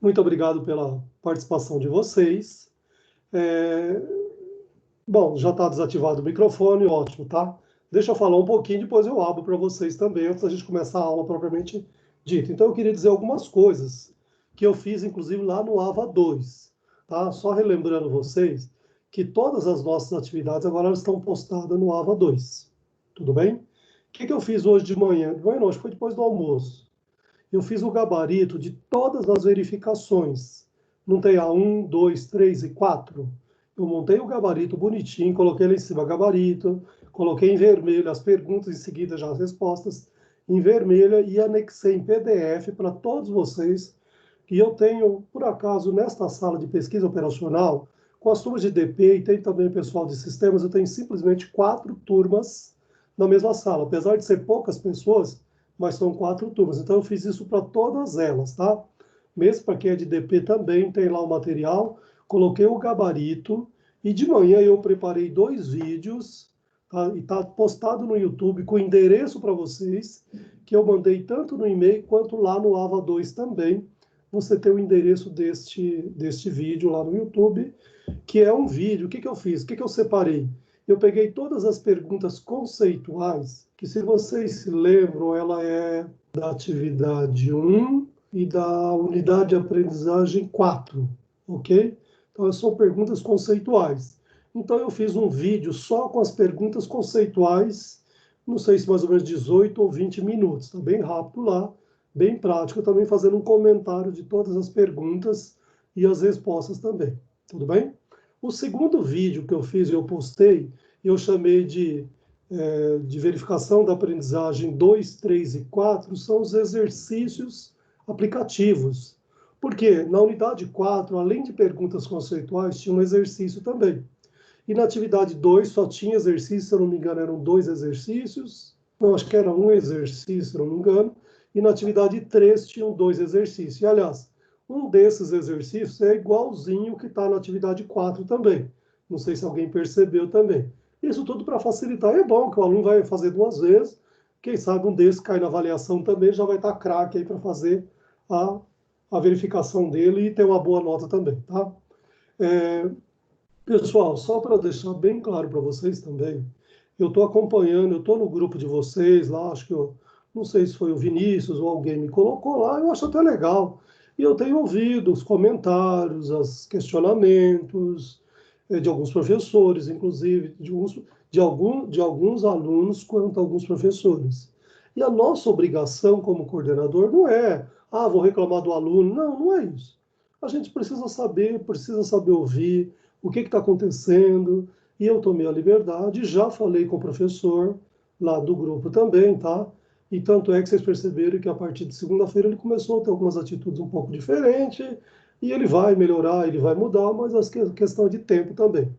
Muito obrigado pela participação de vocês. Bom, já está desativado o microfone, ótimo, tá? Deixa eu falar um pouquinho, depois eu abro para vocês também, antes da gente começar a aula propriamente dita. Então, eu queria dizer algumas coisas que eu fiz, inclusive, lá no AVA 2, tá? Só relembrando vocês que todas as nossas atividades agora estão postadas no AVA 2, tudo bem? O que eu fiz hoje de manhã? De manhã não, acho que foi depois do almoço. Eu fiz o gabarito de todas as verificações. Não tem a 1, 2, 3 e 4? Eu montei o gabarito bonitinho, coloquei lá em cima gabarito, coloquei em vermelho as perguntas, em seguida já as respostas, em vermelho, e anexei em PDF para todos vocês. E eu tenho, por acaso, nesta sala de pesquisa operacional, com as turmas de DP e tem também pessoal de sistemas, eu tenho simplesmente 4 turmas na mesma sala. Apesar de ser poucas pessoas, mas são 4 turmas. Então, eu fiz isso para todas elas, tá? Mesmo para quem é de DP também, tem lá o material. Coloquei o gabarito e de manhã eu preparei 2 vídeos, tá? E está postado no YouTube com endereço para vocês, que eu mandei tanto no e-mail quanto lá no AVA 2 também. Você tem o endereço deste vídeo lá no YouTube, que é um vídeo. O que eu fiz? O que eu separei? Eu peguei todas as perguntas conceituais, que se vocês se lembram, ela é da atividade 1 e da unidade de aprendizagem 4, ok? Então, são perguntas conceituais. Então, eu fiz um vídeo só com as perguntas conceituais, não sei se mais ou menos 18 ou 20 minutos, está bem rápido lá, bem prático, também fazendo um comentário de todas as perguntas e as respostas também, tudo bem? O segundo vídeo que eu fiz e eu postei, eu chamei de verificação da aprendizagem 2, 3 e 4, são os exercícios aplicativos. Porque na unidade 4, além de perguntas conceituais, tinha um exercício também. E na atividade 2 só tinha exercício, se eu não me engano, eram 2 exercícios. Não, acho que era um exercício, se eu não me engano. E na atividade 3 tinham 2 exercícios. E, aliás, um desses exercícios é igualzinho o que está na atividade 4 também. Não sei se alguém percebeu também. Isso tudo para facilitar. É bom que o aluno vai fazer 2 vezes. Quem sabe um desses cai na avaliação também, já vai estar craque aí para fazer a verificação dele e ter uma boa nota também, tá? Pessoal, só para deixar bem claro para vocês também, eu estou acompanhando, eu estou no grupo de vocês lá, acho que eu, não sei se foi o Vinícius ou alguém me colocou lá, eu acho até legal. E eu tenho ouvido os comentários, os questionamentos de alguns professores, inclusive de alguns alunos quanto a alguns professores. E a nossa obrigação como coordenador não é, vou reclamar do aluno. Não, não é isso. A gente precisa saber ouvir o que está acontecendo, e eu tomei a liberdade, já falei com o professor lá do grupo também, tá? E tanto é que vocês perceberam que a partir de segunda-feira ele começou a ter algumas atitudes um pouco diferentes, e ele vai melhorar, ele vai mudar, mas é questão de tempo também.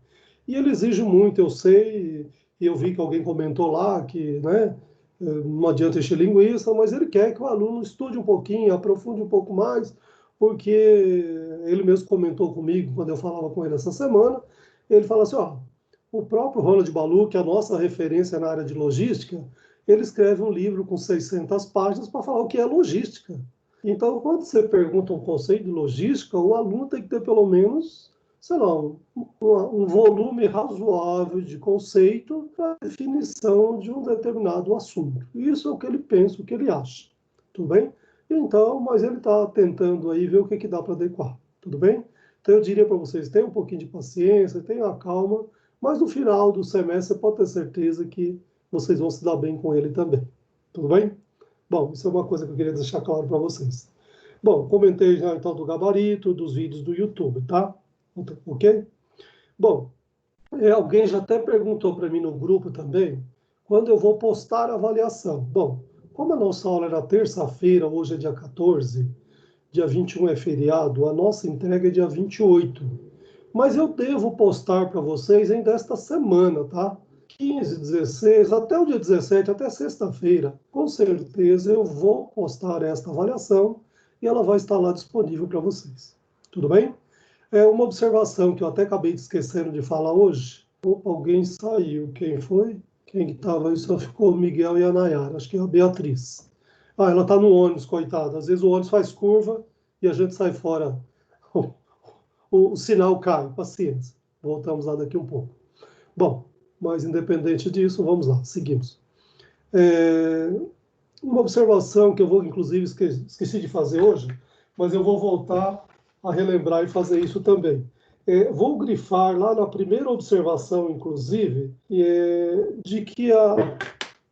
E ele exige muito, eu sei, e eu vi que alguém comentou lá que, né, não adianta encher linguiça, mas ele quer que o aluno estude um pouquinho, aprofunde um pouco mais, porque ele mesmo comentou comigo, quando eu falava com ele essa semana, ele fala assim, o próprio Ronald Ballu, que é a nossa referência na área de logística, ele escreve um livro com 600 páginas para falar o que é logística. Então, quando você pergunta um conceito de logística, o aluno tem que ter pelo menos, sei lá, um volume razoável de conceito para a definição de um determinado assunto. Isso é o que ele pensa, o que ele acha. Tudo bem? Então, mas ele está tentando aí ver o que dá para adequar. Tudo bem? Então, eu diria para vocês, tenham um pouquinho de paciência, tenham a calma, mas no final do semestre você pode ter certeza que vocês vão se dar bem com ele também. Tudo bem? Bom, isso é uma coisa que eu queria deixar claro para vocês. Bom, comentei já então do gabarito, dos vídeos do YouTube, tá? Ok? Bom, alguém já até perguntou para mim no grupo também, quando eu vou postar a avaliação. Bom, como a nossa aula era terça-feira, hoje é dia 14, dia 21 é feriado, a nossa entrega é dia 28. Mas eu devo postar para vocês ainda esta semana, tá? 15, 16, até o dia 17, até sexta-feira, com certeza eu vou postar esta avaliação e ela vai estar lá disponível para vocês. Tudo bem? Uma observação que eu até acabei esquecendo de falar hoje. Opa, alguém saiu. Quem foi? Quem que estava aí? Só ficou o Miguel e a Nayara. Acho que é a Beatriz. Ela está no ônibus, coitada. Às vezes o ônibus faz curva e a gente sai fora, o sinal cai, paciência. Voltamos lá daqui um pouco. Bom, mas independente disso, vamos lá, seguimos. Uma observação que eu vou, inclusive, esqueci de fazer hoje, mas eu vou voltar a relembrar e fazer isso também. Vou grifar lá na primeira observação, inclusive, de que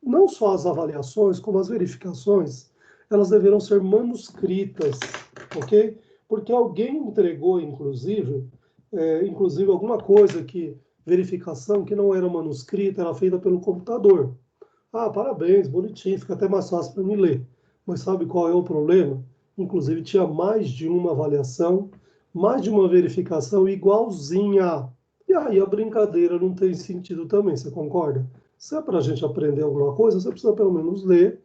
não só as avaliações, como as verificações, elas deverão ser manuscritas, ok? Porque alguém entregou, inclusive alguma coisa verificação que não era manuscrita, era feita pelo computador. Ah, parabéns, bonitinho, fica até mais fácil para mim ler. Mas sabe qual é o problema? Inclusive, tinha mais de uma avaliação, mais de uma verificação igualzinha. E aí a brincadeira não tem sentido também, você concorda? Se é para a gente aprender alguma coisa, você precisa pelo menos ler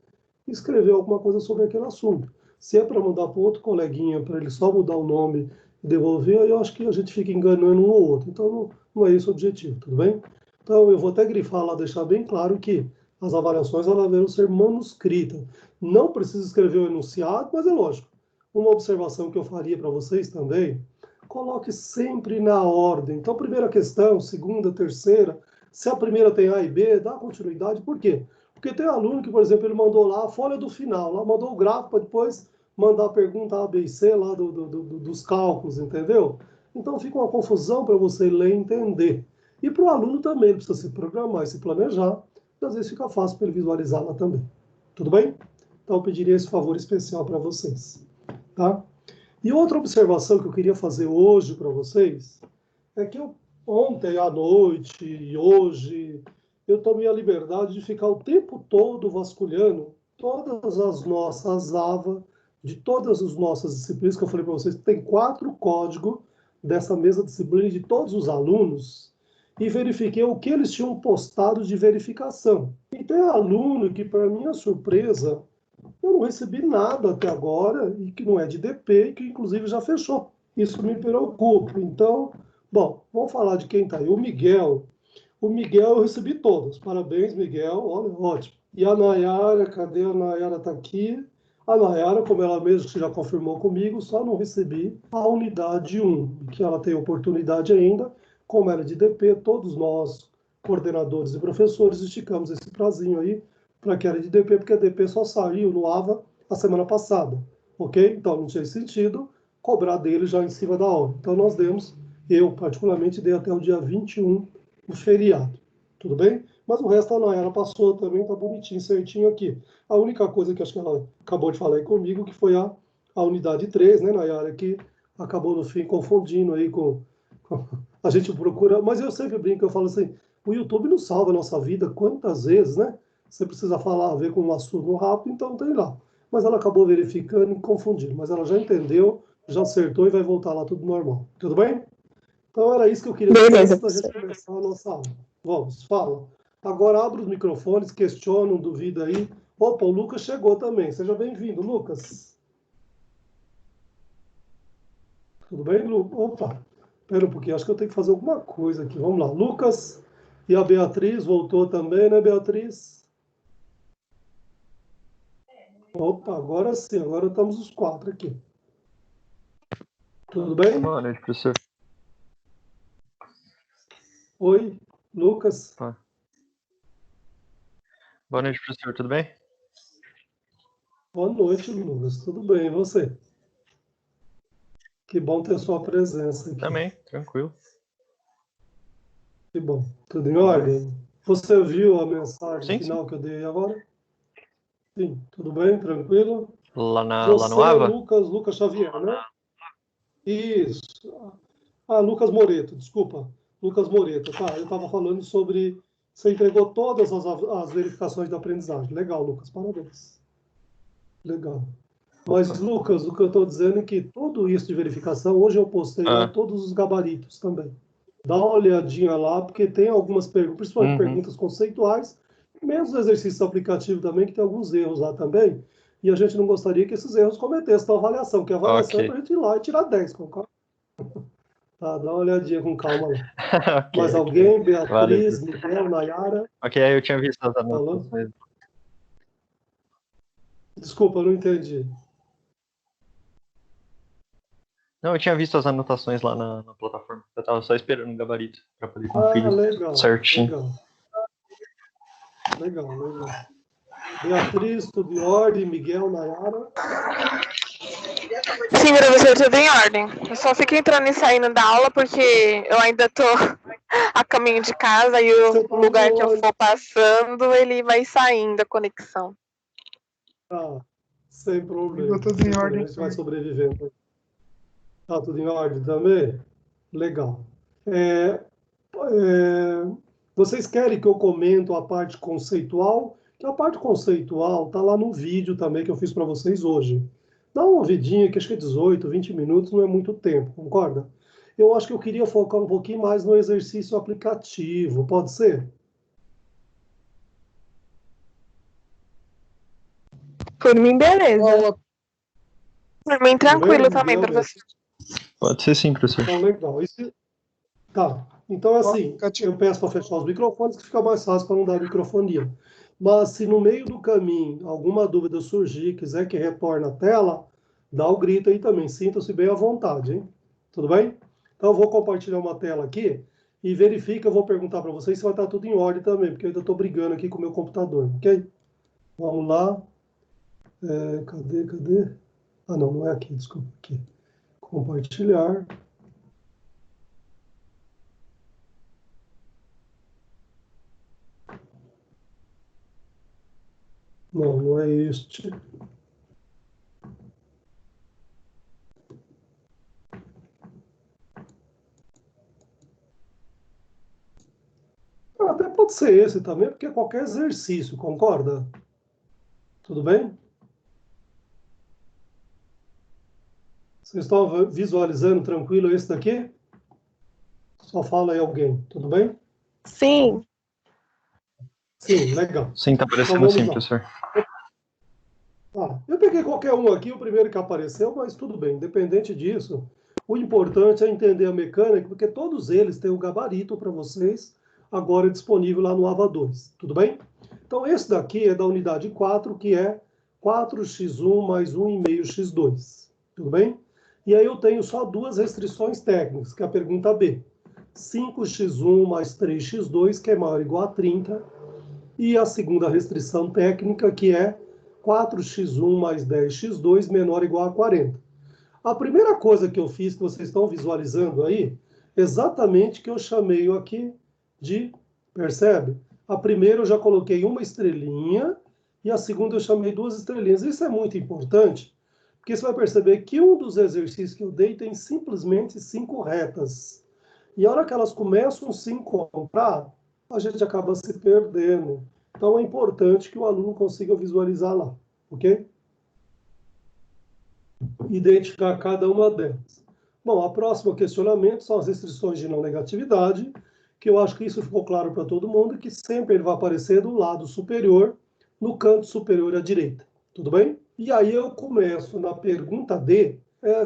e escrever alguma coisa sobre aquele assunto. Se é para mandar para outro coleguinha, para ele só mudar o nome e devolver, aí eu acho que a gente fica enganando um ou outro. Então, não é esse o objetivo, tudo bem? Então, eu vou até grifar lá, deixar bem claro que as avaliações elas devem ser manuscritas. Não precisa escrever o enunciado, mas é lógico. Uma observação que eu faria para vocês também, coloque sempre na ordem. Então, primeira questão, segunda, terceira. Se a primeira tem A e B, dá continuidade. Por quê? Porque tem aluno que, por exemplo, ele mandou lá a folha do final, lá mandou o gráfico para depois mandar a pergunta A, B e C lá dos cálculos, entendeu? Então fica uma confusão para você ler e entender. E para o aluno também, ele precisa se programar e se planejar, e às vezes fica fácil para ele visualizar lá também. Tudo bem? Então eu pediria esse favor especial para vocês. Tá? E outra observação que eu queria fazer hoje para vocês é que ontem à noite e hoje eu tomei a liberdade de ficar o tempo todo vasculhando todas as nossas AVA, de todas as nossas disciplinas, que eu falei para vocês, tem 4 códigos dessa mesma disciplina de todos os alunos, e verifiquei o que eles tinham postado de verificação. E tem aluno que, para minha surpresa, eu não recebi nada até agora, e que não é de DP, e que inclusive já fechou. Isso me preocupa. Então, bom, vamos falar de quem está aí. O Miguel eu recebi todos. Parabéns, Miguel. Olha, ótimo. E a Nayara, cadê a Nayara? Está aqui. A Nayara, como ela mesma já confirmou comigo, só não recebi a unidade 1, que ela tem oportunidade ainda. Como era de DP, todos nós, coordenadores e professores, esticamos esse prazinho aí para que era de DP, porque a DP só saiu no AVA a semana passada, ok? Então não tinha sentido cobrar dele já em cima da hora. Então nós demos, eu particularmente dei até o dia 21, o feriado, tudo bem? Mas o resto a Nayara passou também, tá bonitinho, certinho aqui. A única coisa que acho que ela acabou de falar aí comigo, que foi a unidade 3, né, Nayara, que acabou no fim confundindo aí com a gente procura, mas eu sempre brinco, eu falo assim, o YouTube não salva a nossa vida, quantas vezes, né? Você precisa falar, ver com um assunto rápido, então tem lá. Mas ela acabou verificando e confundindo, mas ela já entendeu, já acertou e vai voltar lá tudo normal. Tudo bem? Então era isso que eu queria dizer antes da gente começar a nossa aula. Vamos, fala. Agora abre os microfones, questionam, duvida aí. Opa, o Lucas chegou também. Seja bem-vindo, Lucas. Tudo bem, Lucas? Opa, espera um pouquinho, acho que eu tenho que fazer alguma coisa aqui. Vamos lá, Lucas e a Beatriz voltou também, né, Beatriz? Opa, agora sim, agora estamos os 4 aqui. Tudo bem? Boa noite, professor. Oi, Lucas. Boa noite, professor, tudo bem? Boa noite, Lucas. Tudo bem, e você? Que bom ter sua presença aqui. Também, tranquilo. Que bom. Tudo em ordem? Você viu a mensagem Sim, final que eu dei agora? Sim, tudo bem, tranquilo? Lá Você no é AVA? Lucas Xavier, né? Isso. Ah, Lucas Moreto, desculpa. Lucas Moreto, tá? Eu estava falando sobre... Você entregou todas as verificações de aprendizagem. Legal, Lucas, parabéns. Legal. Mas, Opa. Lucas, o que eu estou dizendo é que tudo isso de verificação, hoje eu postei lá todos os gabaritos também. Dá uma olhadinha lá, porque tem algumas perguntas, principalmente perguntas conceituais, mesmo o exercício aplicativo também, que tem alguns erros lá também, e a gente não gostaria que esses erros cometessem na avaliação, que a avaliação é para a gente ir lá e tirar 10, concorda? Tá, dá uma olhadinha com calma lá. Okay, Mais alguém? Beatriz, Vale. Miguel, Nayara? Ok, eu tinha visto as anotações. Desculpa, eu não entendi. Não, eu tinha visto as anotações lá na plataforma. Eu tava só esperando o gabarito pra poder Ah, conferir legal, certinho. legal. Beatriz, tudo em ordem? Miguel, Nayara? Sim, professor, tudo em ordem. Eu só fico entrando e saindo da aula porque eu ainda tô a caminho de casa e Você o tá lugar que eu onde? for passando, ele vai saindo a conexão. Ah, sem problema. Tudo Sem em problema, ordem a gente vai também. sobrevivendo. Tá tudo em ordem também? Legal. É, vocês querem que eu comento a parte conceitual? Que a parte conceitual está lá no vídeo também que eu fiz para vocês hoje. Dá uma ouvidinha, que acho que é 18, 20 minutos, não é muito tempo, concorda? Eu acho que eu queria focar um pouquinho mais no exercício aplicativo, pode ser? Por mim, beleza. Por mim, Tudo tranquilo bem? também, Miguel, professor. Pode ser sim, professor. então, legal. Tá. Então, assim, eu peço para fechar os microfones, que fica mais fácil para não dar microfonia. Mas se no meio do caminho alguma dúvida surgir, quiser que retorne a tela, dá o grito aí também. Sinta-se bem à vontade, hein? Tudo bem? Então, eu vou compartilhar uma tela aqui e verifica, eu vou perguntar para vocês se vai estar tudo em ordem também, porque eu ainda estou brigando aqui com o meu computador, ok? Vamos lá. Cadê? Ah, não é aqui, desculpa. Aqui. Compartilhar. Não é este. Até pode ser esse também, porque é qualquer exercício, concorda? Tudo bem? Vocês estão visualizando tranquilo esse daqui? Só fala aí alguém, tudo bem? Sim. Sim, legal. Sim, tá Então aparecendo vamos sim, lá. professor. Eu peguei qualquer um aqui, o primeiro que apareceu, mas tudo bem, independente disso. O importante é entender a mecânica, porque todos eles têm o gabarito para vocês, agora disponível lá no AVA 2, tudo bem? Então esse daqui é da unidade 4, que é 4x1 mais 1,5x2, tudo bem? E aí eu tenho só duas restrições técnicas, que é a pergunta B. 5x1 mais 3x2, que é maior ou igual a 30, e a segunda restrição técnica, que é 4x1 mais 10x2 menor ou igual a 40. A primeira coisa que eu fiz, que vocês estão visualizando aí, exatamente que eu chamei aqui de, percebe? A primeira eu já coloquei uma estrelinha e a segunda eu chamei duas estrelinhas. Isso é muito importante, porque você vai perceber que um dos exercícios que eu dei tem simplesmente 5 retas. E a hora que elas começam a se encontrar, a gente acaba se perdendo. Então é importante que o aluno consiga visualizar lá, ok? Identificar cada uma delas. Bom, a próxima questionamento são as restrições de não negatividade, que eu acho que isso ficou claro para todo mundo, que sempre ele vai aparecer do lado superior, no canto superior à direita. Tudo bem? E aí eu começo na pergunta D,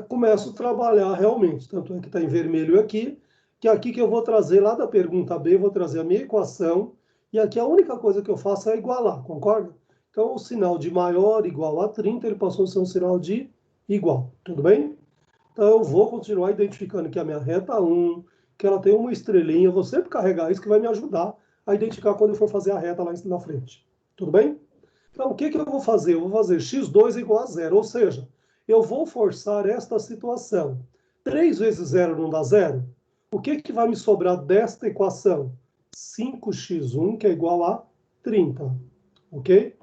começo a trabalhar realmente, tanto é que está em vermelho aqui, que é aqui que eu vou trazer lá da pergunta B, vou trazer a minha equação, e aqui a única coisa que eu faço é igualar, concorda? Então o sinal de maior igual a 30, ele passou a ser um sinal de igual, tudo bem? Então eu vou continuar identificando que a minha reta 1, que ela tem uma estrelinha, eu vou sempre carregar isso que vai me ajudar a identificar quando eu for fazer a reta lá na frente, tudo bem? Então o que eu vou fazer? Eu vou fazer x2 igual a zero, ou seja, eu vou forçar esta situação. 3 vezes 0 não dá zero? O que vai me sobrar desta equação? 5x1, que é igual a 30, ok?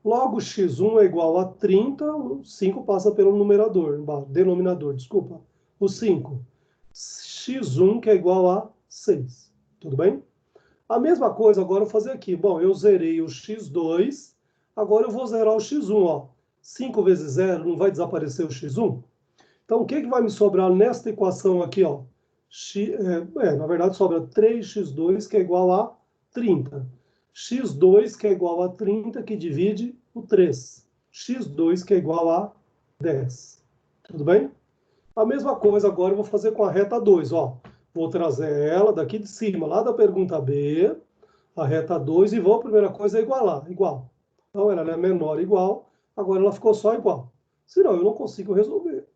Logo, x1 é igual a 30, o 5 passa pelo denominador, desculpa, o 5. x1 que é igual a 6, tudo bem? A mesma coisa agora eu vou fazer aqui. Bom, eu zerei o x2, agora eu vou zerar o x1, ó. 5 vezes 0, não vai desaparecer o x1? Então, o que vai me sobrar nesta equação aqui, ó? Na verdade, sobra 3x2, que é igual a 30. x2, que é igual a 30, que divide o 3. x2, que é igual a 10. Tudo bem? A mesma coisa agora eu vou fazer com a reta 2, ó. Vou trazer ela daqui de cima, lá da pergunta B, a reta 2, e vou, a primeira coisa, igualar, igual. Então, ela é menor ou igual, agora ela ficou só igual. Senão, eu não consigo resolver.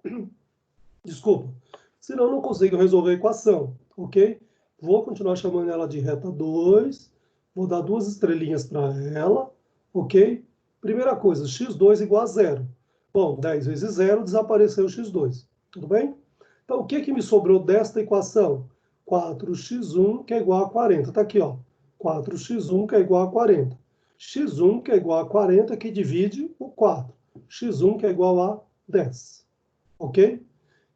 Desculpa. Senão eu não consigo resolver a equação, ok? Vou continuar chamando ela de reta 2. Vou dar 2 estrelinhas para ela, ok? Primeira coisa, x2 igual a 0. Bom, 10 vezes 0, desapareceu o x2. Tudo bem? Então, o que me sobrou desta equação? 4x1, que é igual a 40. Está aqui, ó. 4x1, que é igual a 40. x1, que é igual a 40, que divide o 4. x1, que é igual a 10. Ok?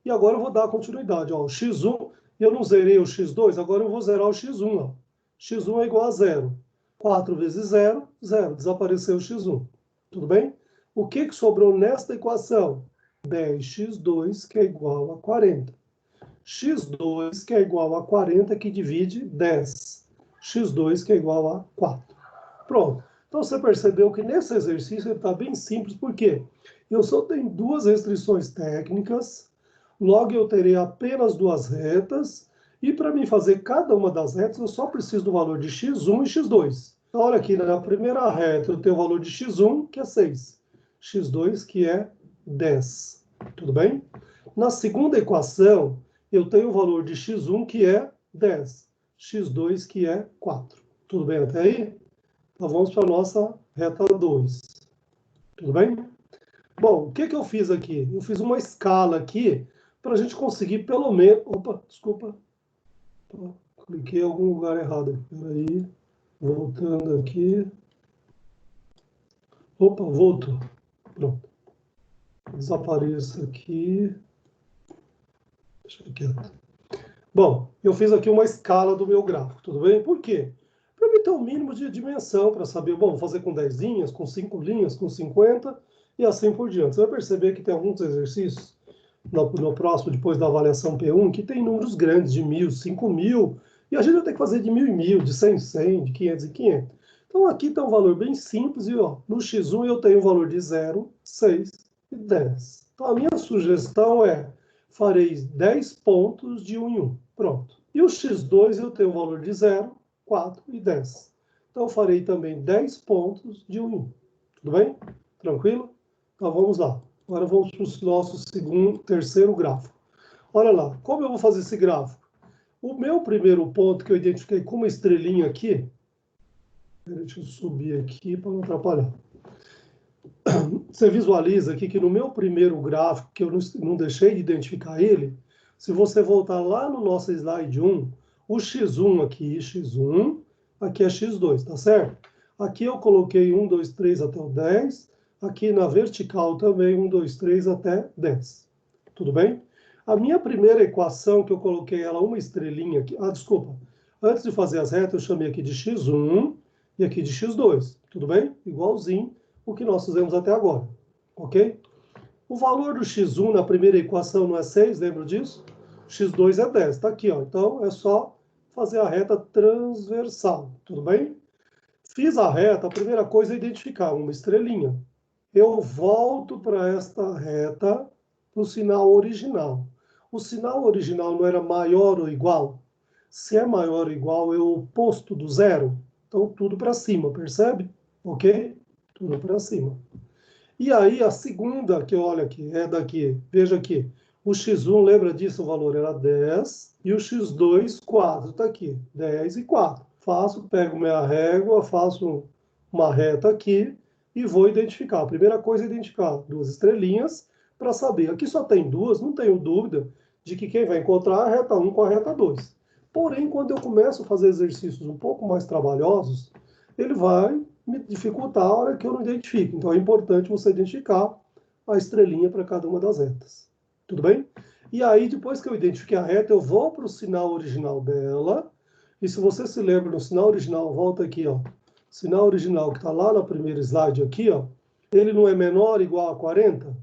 E agora eu vou dar continuidade. Ó. x1, eu não zerei o x2, agora eu vou zerar o x1. Ó. x1 é igual a 0. 4 vezes 0, 0. Desapareceu o x1. Tudo bem? O que sobrou nesta equação? 10x2, que é igual a 40. x2, que é igual a 40, que divide 10. x2, que é igual a 4. Pronto. Então, você percebeu que nesse exercício ele está bem simples, por quê? Eu só tenho 2 restrições técnicas, logo eu terei apenas 2 retas, e para mim fazer cada uma das retas, eu só preciso do valor de x1 e x2. Então, olha aqui, na primeira reta eu tenho o valor de x1, que é 6. x2, que é 10. Tudo bem? Na segunda equação, eu tenho o valor de x1, que é 10. x2, que é 4. Tudo bem até aí? Então, vamos para a nossa reta 2. Tudo bem? Bom, o que eu fiz aqui? Eu fiz uma escala aqui para a gente conseguir pelo menos... Opa, desculpa. Cliquei em algum lugar errado. Espera aí. Voltando aqui. Opa, voltou. Pronto. Desapareça aqui. Deixa eu quieto. Bom, eu fiz aqui uma escala do meu gráfico, tudo bem? Por quê? Para mim ter um mínimo de dimensão, para saber, bom, vou fazer com 10 linhas, com 5 linhas, com 50 e assim por diante. Você vai perceber que tem alguns exercícios no próximo, depois da avaliação P1, que tem números grandes de 1.000, 5.000, e a gente vai ter que fazer de 1.000 em 1.000, de 100 em 100, de 500 em 500. Então aqui tem um valor bem simples e ó, no X1 eu tenho o valor de 0, 6 e 10. Então a minha sugestão é, farei 10 pontos de 1 em 1. Pronto. E o X2 eu tenho o valor de 0, 4 e 10. Então eu farei também 10 pontos de 1 em 1. Tudo bem? Tranquilo? Então vamos lá. Agora vamos para o nosso terceiro gráfico. Olha lá, como eu vou fazer esse gráfico? O meu primeiro ponto que eu identifiquei com uma estrelinha aqui, deixa eu subir aqui para não atrapalhar. Você visualiza aqui que no meu primeiro gráfico, que eu não deixei de identificar ele, se você voltar lá no nosso slide 1, o x1 aqui, x1, aqui é x2, tá certo? Aqui eu coloquei 1, 2, 3 até o 10, aqui na vertical também 1, 2, 3 até 10. Tudo bem? A minha primeira equação, que eu coloquei ela uma estrelinha aqui, desculpa, antes de fazer as retas eu chamei aqui de x1 e aqui de x2, tudo bem? Igualzinho o que nós fizemos até agora, ok? O valor do x1 na primeira equação não é 6, lembra disso? x2 é 10, está aqui, ó. Então é só fazer a reta transversal, tudo bem? Fiz a reta, a primeira coisa é identificar uma estrelinha. Eu volto para esta reta, para o sinal original. O sinal original não era maior ou igual? Se é maior ou igual, é o oposto do zero. Então tudo para cima, percebe? Ok? Tudo para cima. E aí, a segunda que eu olho aqui, é daqui. Veja aqui. O x1, lembra disso? O valor era 10. E o x2, 4. Está aqui. 10 e 4. Pego minha régua, faço uma reta aqui e vou identificar. A primeira coisa é identificar 2 estrelinhas para saber. Aqui só tem 2, não tenho dúvida de que quem vai encontrar a reta 1 com a reta 2. Porém, quando eu começo a fazer exercícios um pouco mais trabalhosos, ele vai me dificultar a hora que eu não identifico. Então é importante você identificar a estrelinha para cada uma das retas. Tudo bem? E aí, depois que eu identifiquei a reta, eu vou para o sinal original dela. E se você se lembra, no sinal original, volta aqui, ó. Sinal original que está lá no primeiro slide aqui, ó. Ele não é menor ou igual a 40?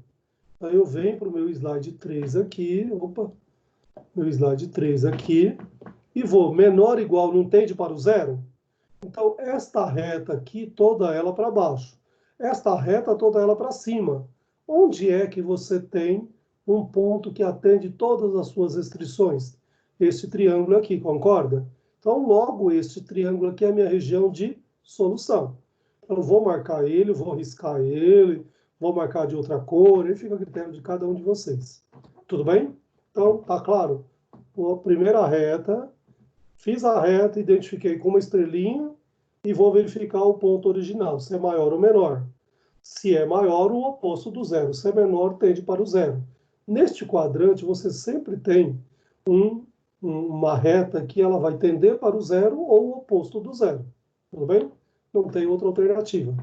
Aí eu venho para o meu slide 3 aqui. Opa! Meu slide 3 aqui. E vou menor ou igual não tende para o zero? Então, esta reta aqui, toda ela para baixo. Esta reta, toda ela para cima. Onde é que você tem um ponto que atende todas as suas restrições? Este triângulo aqui, concorda? Então, logo, este triângulo aqui é a minha região de solução. Então, vou marcar ele, vou riscar ele, vou marcar de outra cor, e fica a critério de cada um de vocês. Tudo bem? Então, tá claro? A primeira reta, fiz a reta, identifiquei com uma estrelinha e vou verificar o ponto original, se é maior ou menor. Se é maior, o oposto do zero. Se é menor, tende para o zero. Neste quadrante, você sempre tem uma reta que ela vai tender para o zero ou o oposto do zero. Tudo bem? Não tem outra alternativa.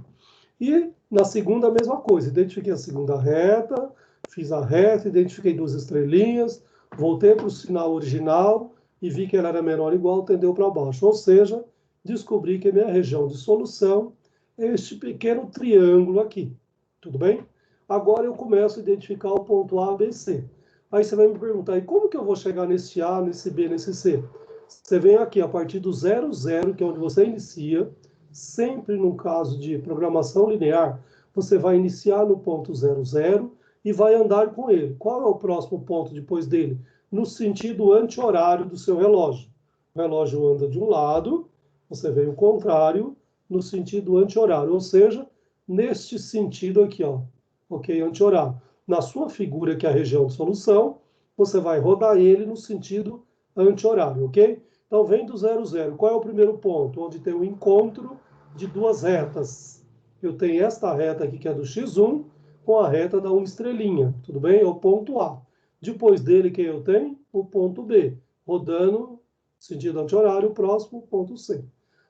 E na segunda, a mesma coisa. Identifiquei a segunda reta, fiz a reta, identifiquei duas estrelinhas, voltei para o sinal original e vi que ela era menor ou igual, tendeu para baixo. Ou seja, descobri que a minha região de solução é este pequeno triângulo aqui. Tudo bem? Agora eu começo a identificar o ponto A, B, C. Aí você vai me perguntar, e como que eu vou chegar nesse A, nesse B, nesse C? Você vem aqui a partir do 0, 0, que é onde você inicia. Sempre no caso de programação linear, você vai iniciar no ponto 0, 0 e vai andar com ele. Qual é o próximo ponto depois dele? No sentido anti-horário do seu relógio. O relógio anda de um lado, você vem o contrário, no sentido anti-horário, ou seja, neste sentido aqui, ó, ok, anti-horário. Na sua figura, que é a região de solução, você vai rodar ele no sentido anti-horário, ok? Então, vem do 0, 0. Qual é o primeiro ponto? Onde tem o encontro de duas retas. Eu tenho esta reta aqui, que é do x1, com a reta da uma estrelinha, tudo bem? É o ponto A. Depois dele, quem eu tenho? O ponto B, rodando sentido anti-horário, próximo, ponto C.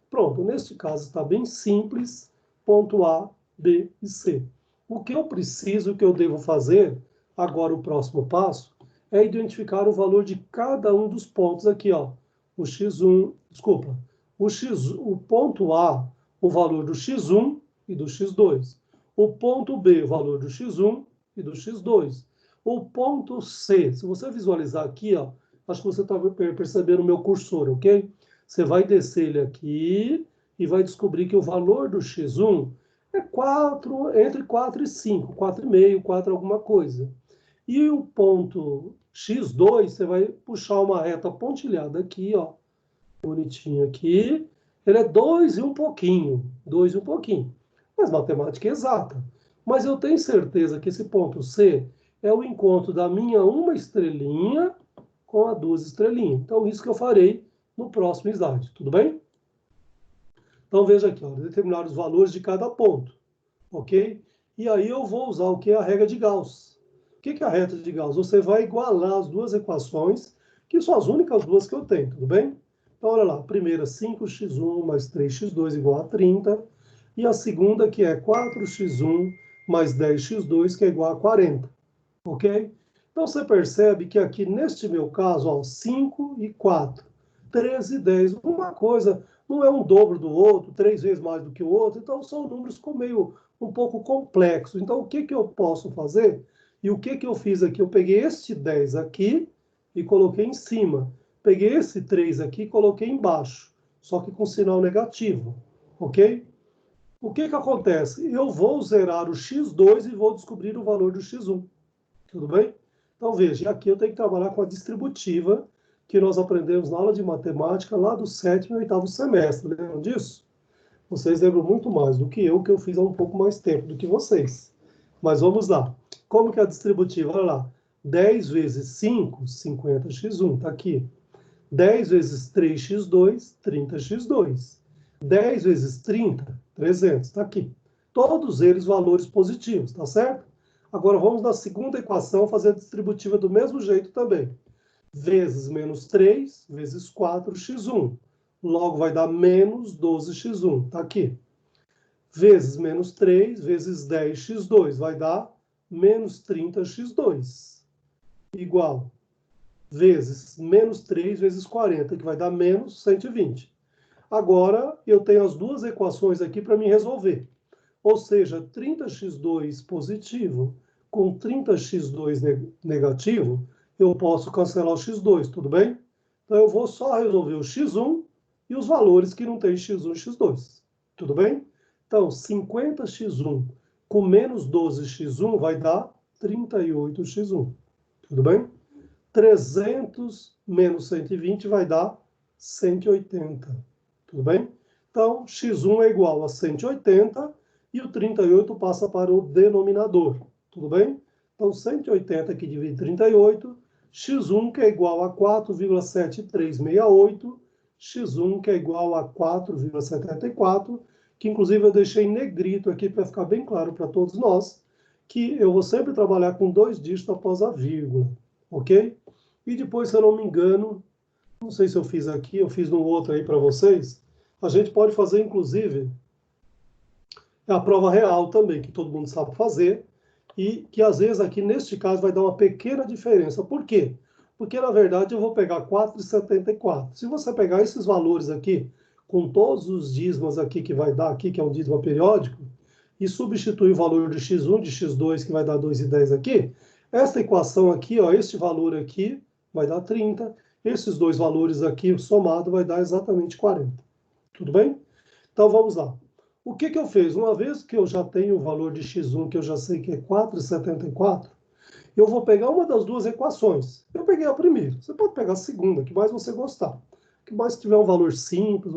Pronto, neste caso está bem simples, ponto A, B e C. O que eu preciso, o que eu devo fazer, agora o próximo passo, é identificar o valor de cada um dos pontos aqui, ó. O x1, desculpa, o ponto A, o valor do x1 e do x2. O ponto B, o valor do x1 e do x2. O ponto C, se você visualizar aqui, ó, acho que você está percebendo o meu cursor, ok? Você vai descer ele aqui e vai descobrir que o valor do x1 é 4, entre 4 e 5, 4,5, 4 alguma coisa. E o ponto x2, você vai puxar uma reta pontilhada aqui, ó, bonitinho aqui. Ele é 2 e um pouquinho, 2 e um pouquinho. Mas matemática é exata. Mas eu tenho certeza que esse ponto C é o encontro da minha uma estrelinha com a duas estrelinhas. Então, isso que eu farei no próximo slide, tudo bem? Então, veja aqui, ó, determinar os valores de cada ponto, ok? E aí eu vou usar o que é a regra de Gauss. O que é a regra de Gauss? Você vai igualar as duas equações, que são as únicas duas que eu tenho, tudo bem? Então, olha lá, a primeira, 5x1 mais 3x2 igual a 30, e a segunda, que é 4x1 mais 10x2, que é igual a 40, ok? Então, você percebe que aqui, neste meu caso, ó, 5 e 4, 13 e 10, uma coisa não é um dobro do outro, 3 vezes mais do que o outro, então são números meio um pouco complexos. Então, o que que eu posso fazer? E o que que eu fiz aqui? Eu peguei este 10 aqui e coloquei em cima. Peguei esse 3 aqui e coloquei embaixo, só que com sinal negativo, ok? O que que acontece? Eu vou zerar o x2 e vou descobrir o valor do x1, tudo bem? Então, veja, aqui eu tenho que trabalhar com a distributiva, que nós aprendemos na aula de matemática lá do 7º e 8º semestre, lembram disso? Vocês lembram muito mais do que eu fiz há um pouco mais tempo do que vocês. Mas vamos lá. Como que é a distributiva? Olha lá. 10 vezes 5, 50x1, está aqui. 10 vezes 3x2, 30x2. 10 vezes 30, 300, está aqui. Todos eles valores positivos, tá certo? Agora vamos na segunda equação fazer a distributiva do mesmo jeito também. Vezes menos 3, vezes 4x1. Logo vai dar menos 12x1, está aqui. Vezes menos 3, vezes 10x2, vai dar menos 30x2. Igual. Vezes menos 3, vezes 40, que vai dar menos 120. Agora, eu tenho as duas equações aqui para me resolver. Ou seja, 30x2 positivo com 30x2 negativo, eu posso cancelar o x2, tudo bem? Então, eu vou só resolver o x1 e os valores que não tem x1 e x2, tudo bem? Então, 50x1 com menos 12x1 vai dar 38x1, tudo bem? 300 menos 120 vai dar 180, tudo bem? Então, x1 é igual a 180 e o 38 passa para o denominador, tudo bem? Então, 180 que divide 38 x1 que é igual a 4,7368, x1 que é igual a 4,74, que inclusive eu deixei em negrito aqui para ficar bem claro para todos nós, que eu vou sempre trabalhar com 2 dígitos após a vírgula, ok? E depois, se eu não me engano, não sei se eu fiz aqui, eu fiz no outro aí para vocês, a gente pode fazer, inclusive, a prova real também, que todo mundo sabe fazer, e que às vezes aqui, neste caso, vai dar uma pequena diferença. Por quê? Porque, na verdade, eu vou pegar 4,74. Se você pegar esses valores aqui, com todos os dízimos aqui que vai dar aqui, que é um dízimo periódico, e substituir o valor de x1, de x2, que vai dar 2,10 aqui, esta equação aqui, ó, este valor aqui, vai dar 30. Esses dois valores aqui, somado, vai dar exatamente 40. Tudo bem? Então, vamos lá. O que que eu fiz? Uma vez que eu já tenho o valor de x1, que eu já sei que é 4,74, eu vou pegar uma das duas equações. Eu peguei a primeira. Você pode pegar a segunda, que mais você gostar. Que mais tiver um valor simples,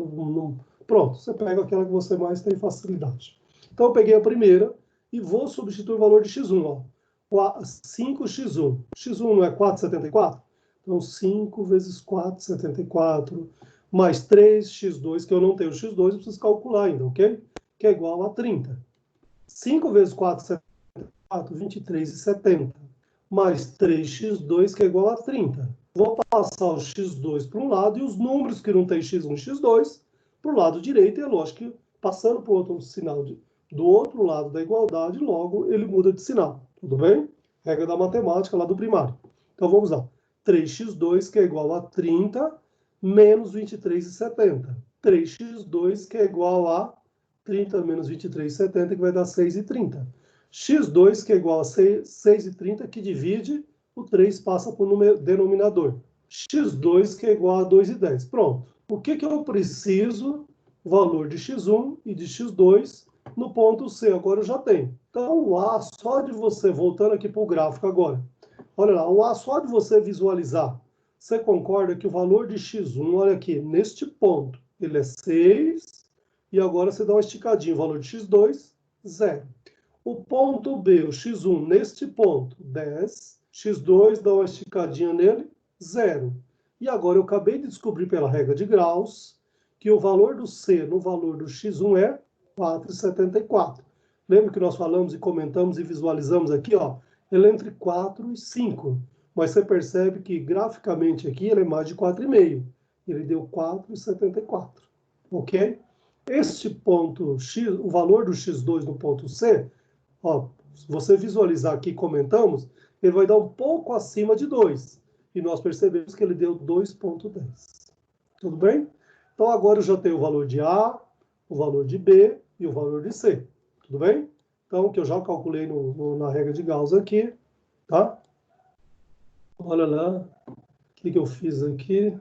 pronto, você pega aquela que você mais tem facilidade. Então, eu peguei a primeira e vou substituir o valor de x1. Ó. 5x1. x1 não é 4,74? Então, 5 vezes 4,74, mais 3x2, que eu não tenho x2, eu preciso calcular ainda, ok? Que é igual a 30. 5 vezes 4,74, 23,70. Mais 3x2, que é igual a 30. Vou passar o x2 para um lado e os números que não tem x1 e x2 para o lado direito. E é lógico que, passando para o outro sinal do outro lado da igualdade, logo ele muda de sinal. Tudo bem? Regra da matemática lá do primário. Então, vamos lá. 3x2, que é igual a 30, menos 23,70. 3x2, que é igual a 30 menos 23,70, que vai dar 6,30. x2, que é igual a 6,30, que divide, o 3 passa para o denominador. x2, que é igual a 2,10. Pronto. O que que eu preciso? O valor de x1 e de x2 no ponto C. Agora eu já tenho. Então, o A, só de você, voltando aqui para o gráfico agora, olha lá, o A, só de você visualizar, você concorda que o valor de x1, olha aqui, neste ponto, ele é 6, e agora você dá uma esticadinha, o valor de x2, 0. O ponto B, o x1, neste ponto, 10, x2, dá uma esticadinha nele, 0. E agora eu acabei de descobrir pela regra de graus que o valor do C no valor do x1 é 4,74. Lembra que nós falamos e comentamos e visualizamos aqui, ó, ele é entre 4 e 5. Mas você percebe que graficamente aqui ele é mais de 4,5. Ele deu 4,74. Ok? Este ponto X, o valor do x2 no ponto C, ó, se você visualizar aqui, comentamos, ele vai dar um pouco acima de 2. E nós percebemos que ele deu 2,10. Tudo bem? Então agora eu já tenho o valor de A, o valor de B e o valor de C. Tudo bem? Então, que eu já calculei na regra de Gauss aqui, tá? Olha lá, o que eu fiz aqui?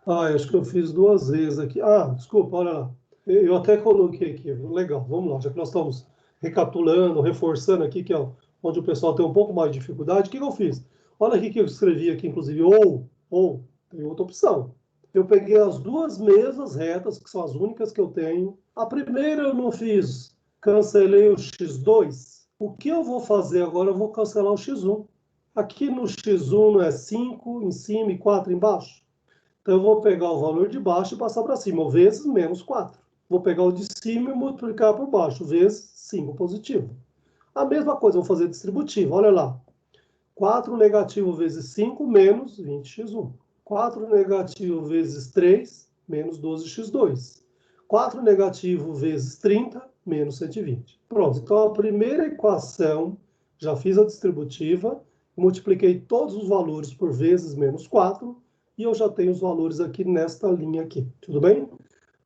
Ah, acho que eu fiz 2 vezes aqui. Ah, desculpa, olha lá. Eu até coloquei aqui. Legal, vamos lá. Já que nós estamos recapitulando, reforçando aqui, que é onde o pessoal tem um pouco mais de dificuldade, o que eu fiz? Olha aqui que eu escrevi aqui, inclusive, ou, tem outra opção. Eu peguei as duas mesas retas, que são as únicas que eu tenho. A primeira eu não fiz, cancelei o x2. O que eu vou fazer agora? Eu vou cancelar o x1. Aqui no x1 não é 5 em cima e 4 embaixo? Então eu vou pegar o valor de baixo e passar para cima, vezes menos 4. Vou pegar o de cima e multiplicar por baixo, vezes 5 positivo. A mesma coisa, eu vou fazer distributiva, olha lá. 4 negativo vezes 5 menos 20x1. 4 negativo vezes 3 menos 12x2. 4 negativo vezes 30 menos 120. Pronto, então a primeira equação, já fiz a distributiva, multipliquei todos os valores por vezes menos 4, e eu já tenho os valores aqui nesta linha aqui, tudo bem?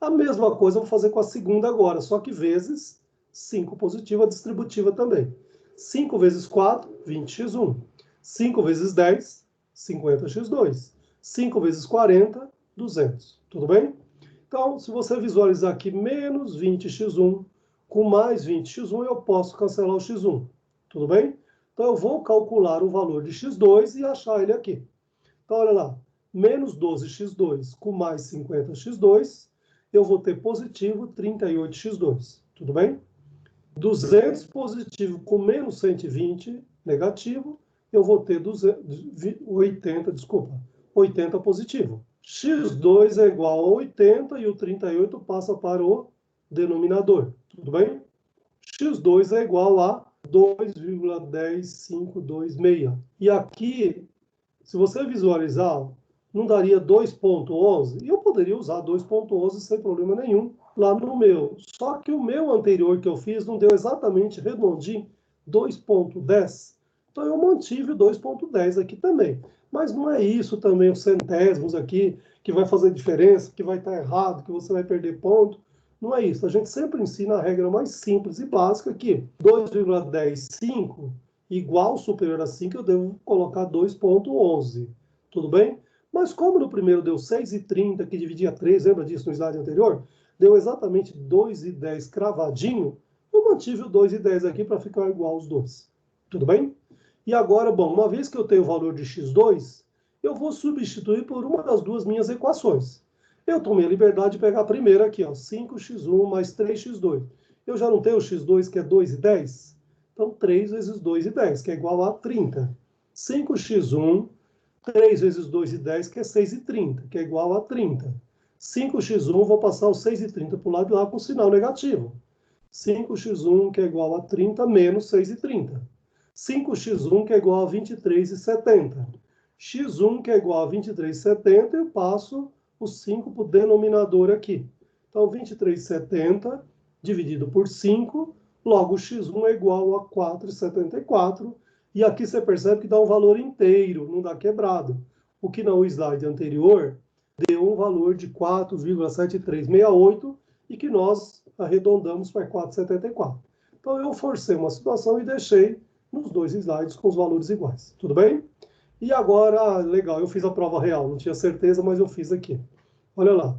A mesma coisa eu vou fazer com a segunda agora, só que vezes 5 positiva, distributiva também. 5 vezes 4, 20x1. 5 vezes 10, 50x2. 5 vezes 40, 200. Tudo bem? Então, se você visualizar aqui menos 20x1 com mais 20x1, eu posso cancelar o x1. Tudo bem? Então, eu vou calcular o valor de x2 e achar ele aqui. Então, olha lá. Menos 12x2 com mais 50x2, eu vou ter positivo 38x2. Tudo bem? 200 positivo com menos 120 negativo, eu vou ter 80 positivo. x2 é igual a 80 e o 38 passa para o denominador. Tudo bem? x2 é igual a 2,10526. E aqui, se você visualizar, não daria 2,11? E eu poderia usar 2,11 sem problema nenhum lá no meu. Só que o meu anterior que eu fiz não deu exatamente redondinho 2,10. Então eu mantive o 2,10 aqui também. Mas não é isso também, os centésimos aqui, que vai fazer diferença, que vai estar errado, que você vai perder ponto. Não é isso. A gente sempre ensina a regra mais simples e básica aqui. 2,105 igual ou superior a 5, eu devo colocar 2,11. Tudo bem? Mas como no primeiro deu 6,30, que dividia 3, lembra disso no slide anterior? Deu exatamente 2,10 cravadinho, eu mantive o 2,10 aqui para ficar igual aos dois. Tudo bem? E agora, bom, uma vez que eu tenho o valor de x2, eu vou substituir por uma das duas minhas equações. Eu tomei a liberdade de pegar a primeira aqui, ó, 5x1 mais 3x2. Eu já não tenho o x2, que é 2,10? Então, 3 vezes 2,10, que é igual a 30. 5x1, 3 vezes 2,10, que é 6,30, que é igual a 30. 5x1, vou passar o 6,30 para o lado de lá com sinal negativo. 5x1, que é igual a 30, menos 6,30. 5x1, que é igual a 23,70. x1, que é igual a 23,70, eu passo o 5 para o denominador aqui. Então, 23,70 dividido por 5, logo x1 é igual a 4,74. E aqui você percebe que dá um valor inteiro, não dá quebrado. O que no slide anterior deu um valor de 4,7368 e que nós arredondamos para 4,74. Então, eu forcei uma situação e deixei nos dois slides com os valores iguais. Tudo bem? E agora, legal, eu fiz a prova real, não tinha certeza, mas eu fiz aqui. Olha lá.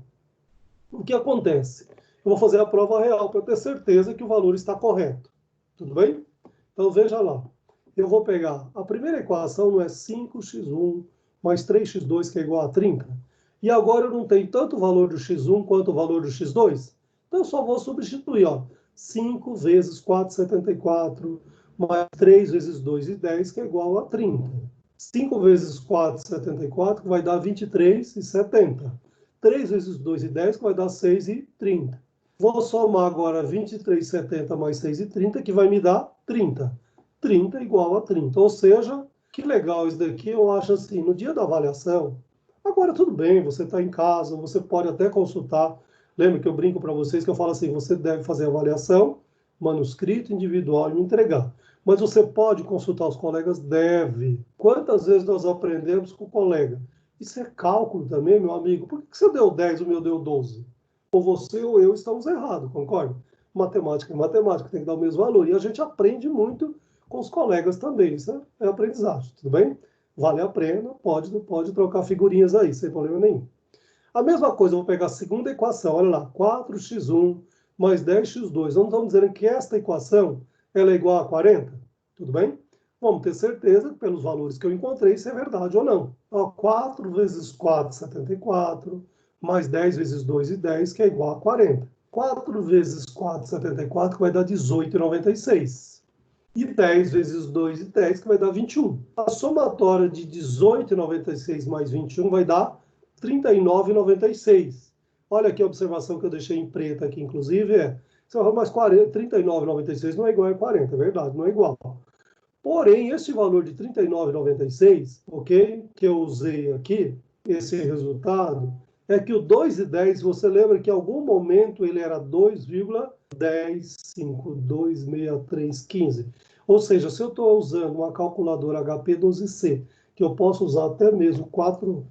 O que acontece? Eu vou fazer a prova real para ter certeza que o valor está correto. Tudo bem? Então, veja lá. Eu vou pegar, a primeira equação não é 5x1 mais 3x2, que é igual a 30. E agora eu não tenho tanto o valor do x1 quanto o valor do x2. Então, eu só vou substituir, ó. 5 vezes 4,74 mais 3 vezes 2,10, que é igual a 30. 5 vezes 4,74, que vai dar 23,70. 3 vezes 2,10, que vai dar 6,30. Vou somar agora 23,70 mais 6,30, que vai me dar 30. 30 igual a 30. Ou seja, que legal isso daqui, eu acho assim, no dia da avaliação, agora tudo bem, você está em casa, você pode até consultar. Lembra que eu brinco para vocês que eu falo assim, você deve fazer a avaliação, manuscrito individual e me entregar. Mas você pode consultar os colegas? Deve. Quantas vezes nós aprendemos com o colega? Isso é cálculo também, meu amigo. Por que você deu 10 e o meu deu 12? Ou você ou eu estamos errados, concorda? Matemática é matemática, tem que dar o mesmo valor. E a gente aprende muito com os colegas também. Isso é aprendizagem, tudo bem? Vale a pena, pode trocar figurinhas aí, sem problema nenhum. A mesma coisa, eu vou pegar a segunda equação, olha lá, 4x1 mais 10x2. Não estamos dizendo que esta equação ela é igual a 40? Tudo bem? Vamos ter certeza, pelos valores que eu encontrei, se é verdade ou não. Então, 4 vezes 4, 74, mais 10 vezes 2 e 10, que é igual a 40. 4 vezes 4, 74, que vai dar 18,96. E 10 vezes 2 e 10, que vai dar 21. A somatória de 18,96 mais 21 vai dar 39,96. Olha aqui a observação que eu deixei em preto aqui, inclusive, você vai mais 39,96 não é igual a 40, é verdade, não é igual. Porém, esse valor de 39,96, ok, que eu usei aqui, esse resultado, é que o 2,10, você lembra que em algum momento ele era 2,105,263,15. Ou seja, se eu estou usando uma calculadora HP12C, que eu posso usar até mesmo 9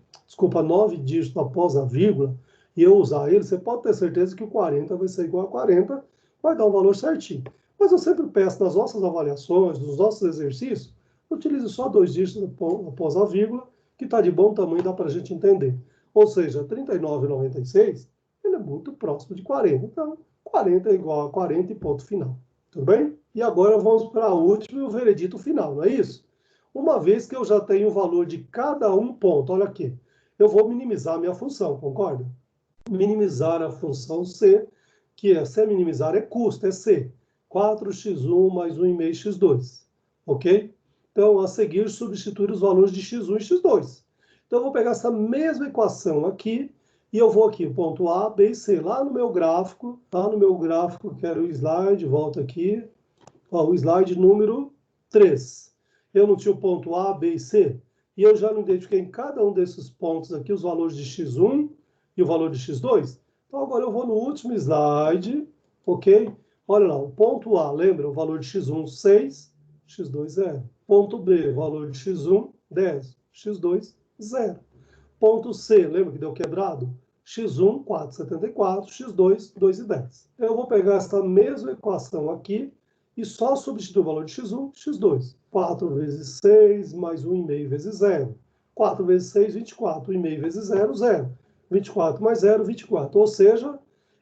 dígitos após a vírgula, e eu usar ele, você pode ter certeza que o 40 vai ser igual a 40, vai dar um valor certinho. Mas eu sempre peço nas nossas avaliações, nos nossos exercícios, utilize só 2 dígitos após a vírgula, que está de bom tamanho, dá para a gente entender. Ou seja, 39,96, ele é muito próximo de 40. Então, 40 é igual a 40 e ponto final. Tudo bem? E agora vamos para a última e o veredito final, não é isso? Uma vez que eu já tenho o valor de cada um ponto, olha aqui, eu vou minimizar a minha função, concorda? Minimizar a função C, que é, se minimizar é custo, é C. 4x1 mais 1,5x2, ok? Então, a seguir, substituir os valores de x1 e x2. Então, eu vou pegar essa mesma equação aqui, e eu vou aqui, ponto A, B e C, lá no meu gráfico, quero o slide, volta aqui, ó, o slide número 3. Eu não tinha o ponto A, B e C, e eu já não identifiquei em cada um desses pontos aqui os valores de x1 e o valor de x2. Então, agora eu vou no último slide, ok? Olha lá, o ponto A, lembra? O valor de x1, 6, x2, 0. Ponto B, valor de x1, 10, x2, 0. Ponto C, lembra que deu quebrado? x1, 4,74, x2, 2,10. Eu vou pegar essa mesma equação aqui e só substituir o valor de x1, x2. 4 vezes 6 mais 1,5 vezes 0. 4 vezes 6, 24. 1,5 vezes 0, 0. 24 mais 0, 24. Ou seja,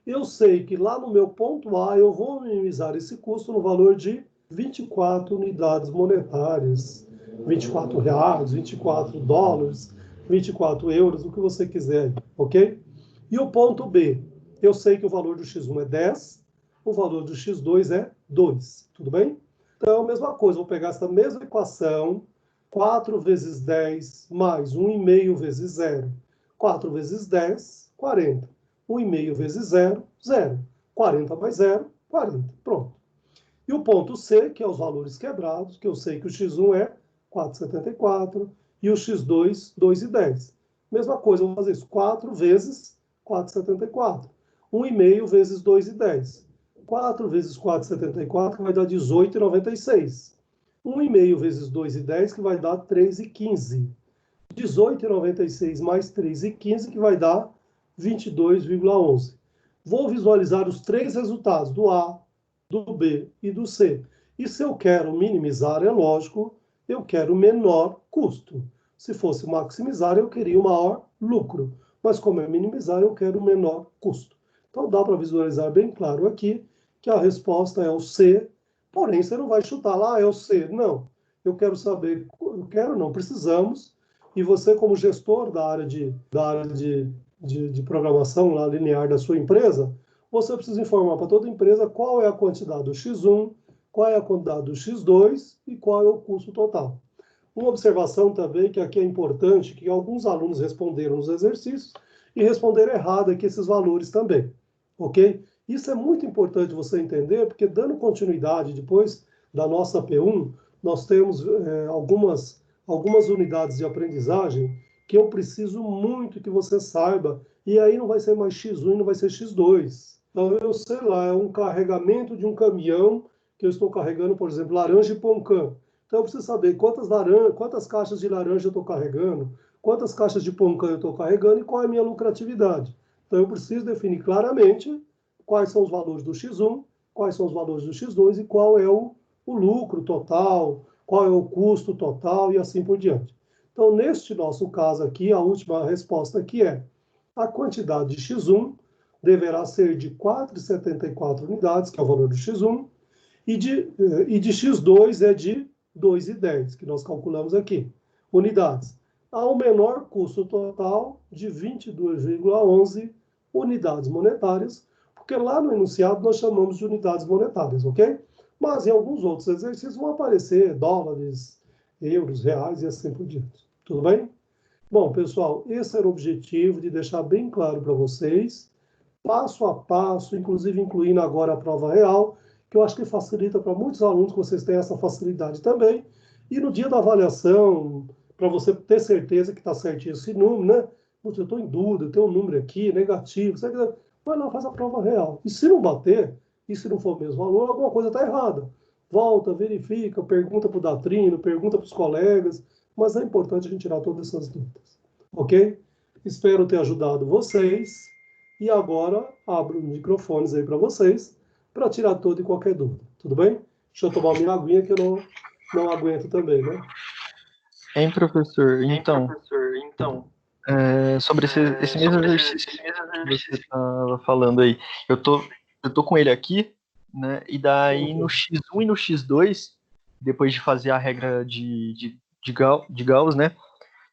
eu sei que lá no meu ponto A eu vou minimizar esse custo no valor de 24 unidades monetárias. 24 reais, 24 dólares, 24 euros, o que você quiser, ok? E o ponto B, eu sei que o valor do x1 é 10, o valor do x2 é 2, tudo bem? Então, a mesma coisa, vou pegar essa mesma equação, 4 vezes 10 mais 1,5 vezes 0. 4 vezes 10, 40. 1,5 vezes 0, 0. 40 mais 0, 40. Pronto. E o ponto C, que é os valores quebrados, que eu sei que o x1 é 4,74 e o x2, 2,10. Mesma coisa, eu vou fazer isso. 4 vezes 4,74. 1,5 vezes 2,10. 4 vezes 4,74, que vai dar 18,96. 1,5 vezes 2,10, que vai dar 3,15. 18,96 mais 3,15, que vai dar 22,11. Vou visualizar os três resultados, do A, do B e do C. E se eu quero minimizar, é lógico, eu quero menor custo. Se fosse maximizar, eu queria o maior lucro. Mas como é minimizar, eu quero menor custo. Então dá para visualizar bem claro aqui que a resposta é o C, porém você não vai chutar lá, é o C. Não, eu quero saber, precisamos, e você como gestor da área de programação lá linear da sua empresa, você precisa informar para toda empresa qual é a quantidade do x1, qual é a quantidade do x2 e qual é o custo total. Uma observação também que aqui é importante, que alguns alunos responderam nos exercícios e responderam errado aqui esses valores também, ok? Isso é muito importante você entender, porque dando continuidade depois da nossa P1, nós temos algumas unidades de aprendizagem que eu preciso muito que você saiba, e aí não vai ser mais x1 e não vai ser x2. Então, eu sei lá, é um carregamento de um caminhão que eu estou carregando, por exemplo, laranja e poncã. Então, eu preciso saber quantas caixas de laranja eu estou carregando, quantas caixas de poncã eu estou carregando e qual é a minha lucratividade. Então, eu preciso definir claramente quais são os valores do x1, quais são os valores do x2 e qual é o lucro total, qual é o custo total e assim por diante. Então, neste nosso caso aqui, a última resposta aqui é a quantidade de x1 deverá ser de 4,74 unidades, que é o valor do x1, e de x2 é de 2,10, que nós calculamos aqui, unidades. Ao menor custo total de 22,11 unidades monetárias, porque lá no enunciado nós chamamos de unidades monetárias, ok? Mas em alguns outros exercícios vão aparecer dólares, euros, reais e assim por diante. Tudo bem? Bom, pessoal, esse era o objetivo de deixar bem claro para vocês, passo a passo, inclusive incluindo agora a prova real, que eu acho que facilita para muitos alunos que vocês têm essa facilidade também. E no dia da avaliação, para você ter certeza que está certinho esse número, né? Putz, eu estou em dúvida, tem um número aqui, negativo, vai lá, faz a prova real. E se não bater, e se não for o mesmo valor, alguma coisa está errada. Volta, verifica, pergunta para o Datrino, pergunta para os colegas, mas é importante a gente tirar todas essas dúvidas. Ok? Espero ter ajudado vocês. E agora abro os microfones aí para vocês, para tirar toda e qualquer dúvida. Tudo bem? Deixa eu tomar minha aguinha que eu não aguento também, né? Hein, professor? Então, sobre esse mesmo exercício que você estava falando aí, eu tô com ele aqui, né? E daí no x1 e no x2, depois de fazer a regra de Gauss, né?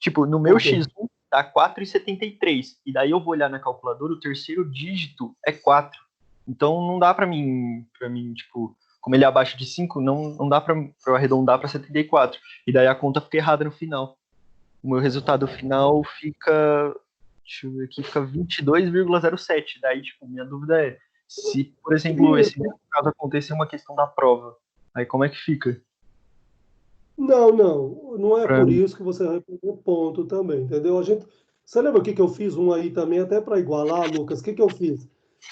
Tipo, no meu x1 dá 4,73. E daí eu vou olhar na calculadora, o terceiro dígito é 4. Então não dá pra mim, tipo, como ele é abaixo de 5, não dá pra eu arredondar para 74. E daí a conta fica errada no final. O meu resultado final fica, deixa eu ver aqui, fica 22,07. Daí, tipo, minha dúvida é, se, por exemplo, esse mesmo caso acontecer uma questão da prova, aí como é que fica? Não é Pra... por isso que você vai perder ponto também, entendeu? Você lembra o que eu fiz um aí também, até para igualar, Lucas? O que eu fiz?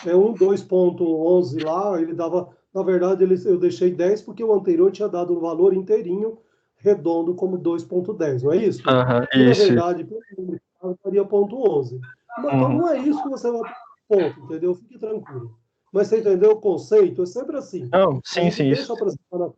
É um 2,11 lá, ele dava, na verdade, eu deixei 10 porque o anterior tinha dado um valor inteirinho, redondo, como 2,10, não é isso? Aham, E, na isso. verdade, eu daria 0,11. Então, Uhum. não é isso que você vai ter ponto, entendeu? Fique tranquilo. Mas você entendeu o conceito? É sempre assim. Não, A sim, gente sim, isso. deixa apresentar na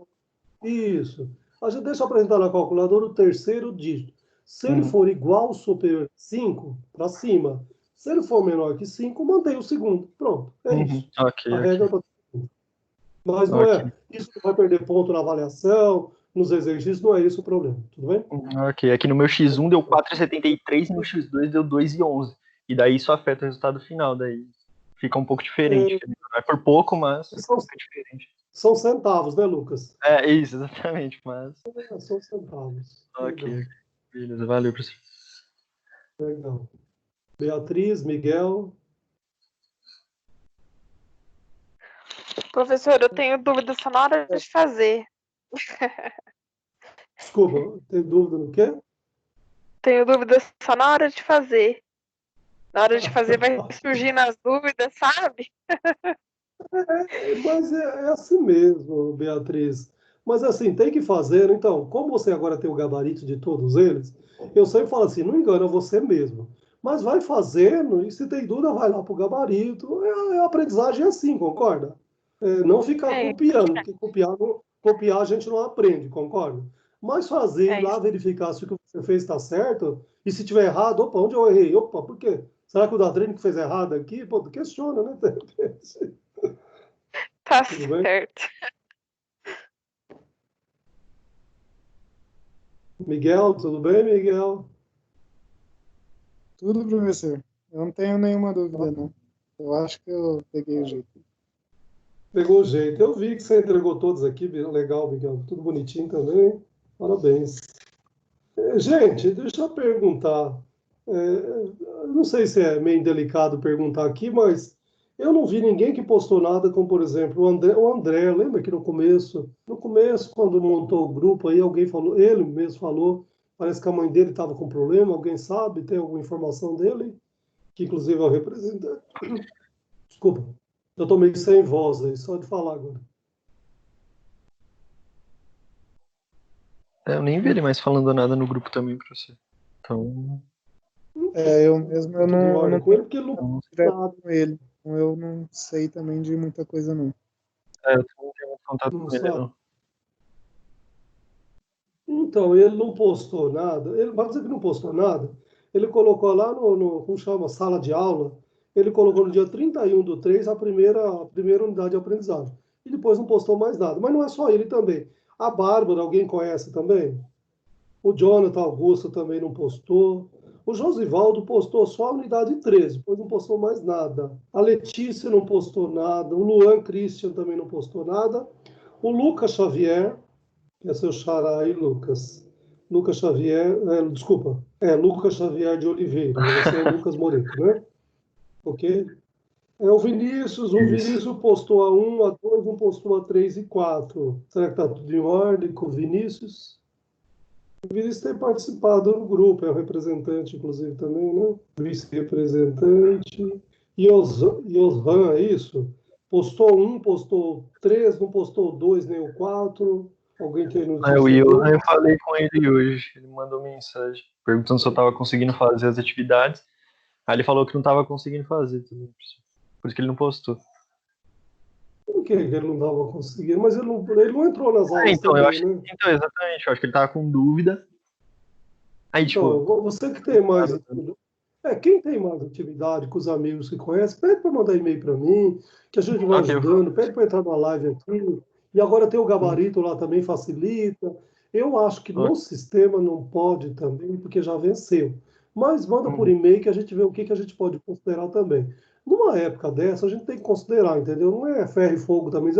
isso. A gente deixa apresentar na calculadora o terceiro dígito. Se ele Uhum. for igual ou superior a 5, para cima. Se ele for menor que 5, mantém o segundo. Pronto, é Uhum. isso. Ok, A regra ok. é para todo mundo. Mas não Ok. é. Isso não vai perder ponto na avaliação, nos exercícios, não é esse o problema. Tudo bem? Ok, aqui no meu X1 deu 4,73 e no X2 deu 2,11. E daí isso afeta o resultado final, daí fica um pouco diferente. É, É por pouco, mas são, fica diferente. são centavos, né, Lucas? É isso, exatamente, mas... São centavos. Ok, Legal, ok. Beleza, valeu, professor. legal. Beatriz, Miguel. Professor, eu tenho dúvida só na hora de fazer. Desculpa, tem dúvida no quê? Tenho dúvida só na hora de fazer. Na hora de fazer vai surgindo as dúvidas, sabe? Mas é assim mesmo, Beatriz. Mas assim, tem que fazer. Então, como você agora tem o gabarito de todos eles, eu sempre falo assim, não engana você mesmo. Mas vai fazendo, e se tem dúvida, vai lá para o gabarito. A aprendizagem é assim, concorda? Não ficar É, copiando, porque copiar a gente não aprende, concorda? Mas fazer e é lá isso. verificar se o que você fez está certo, e se tiver errado, opa, onde eu errei? Opa, por quê? Será que o Dadrini que fez errado aqui? Pô, questiona, né? Tá Tudo bem? certo. Miguel, tudo bem, Miguel? Tudo, professor. Eu não tenho nenhuma dúvida, não. Eu acho que eu peguei o jeito. Pegou o jeito. Eu vi que você entregou todos aqui, legal, Miguel. Tudo bonitinho também. Parabéns. Gente, deixa eu perguntar. Eu não sei se é meio delicado perguntar aqui, mas eu não vi ninguém que postou nada, como por exemplo o André, lembra que no começo, quando montou o grupo aí, alguém falou, ele mesmo falou, parece que a mãe dele estava com problema, alguém sabe, tem alguma informação dele, que inclusive é o representante. Desculpa, eu tô meio sem voz aí, só de falar agora. Eu nem vi ele mais falando nada no grupo também, professor. Então, Eu mesmo, Tá tudo em eu ordem não com tenho ele, porque ele não então, fez direto nada, com ele. Então eu não sei também de muita coisa, não. eu não tenho muito contato não com ele, sabe. não. Então, ele não postou nada. Ele, vai dizer que não postou nada. Ele colocou lá como chama, sala de aula. Ele colocou no dia 31/3 a primeira unidade de aprendizagem. E depois não postou mais nada. Mas não é só ele também. A Bárbara, alguém conhece também? O Jonathan Augusto também não postou. O Josivaldo postou só a unidade 13, depois não postou mais nada. A Letícia não postou nada. O Luan Christian também não postou nada. O Lucas Xavier, que é seu xará aí, Lucas. Lucas Xavier, desculpa, Lucas Xavier de Oliveira. Você é o Lucas Moreto, né? Ok? O Vinícius Isso. postou a 1, a 2, não postou a 3 e 4. Será que está tudo em ordem com o Vinícius? O Vinícius tem participado do grupo, é o representante, inclusive, também, né? Vice-representante. Yosran, é isso? Postou 1, postou 3, não postou 2 nem o 4. Alguém tem O notícia Johan, dele? eu falei com ele hoje. Ele mandou mensagem perguntando se eu tava conseguindo fazer as atividades. Aí ele falou que não tava conseguindo fazer também, professor. Por isso que ele não postou. Por que ele não estava conseguindo? Mas ele não entrou nas aulas Então, eu também, acho. né? Então, exatamente, eu acho que ele tava com dúvida. Aí, tipo, Então, você que tem mais. Quem tem mais atividade com os amigos que conhece, pede para mandar e-mail para mim, que a gente vai ok, eu ajudando, pede para entrar na live aqui. E agora tem o falo. gabarito lá também, facilita. Eu acho que Ok. no sistema não pode também, porque já venceu. Mas manda por Uhum. e-mail que a gente vê o que a gente pode considerar também. Numa época dessa, a gente tem que considerar, entendeu? Não é ferro e fogo também.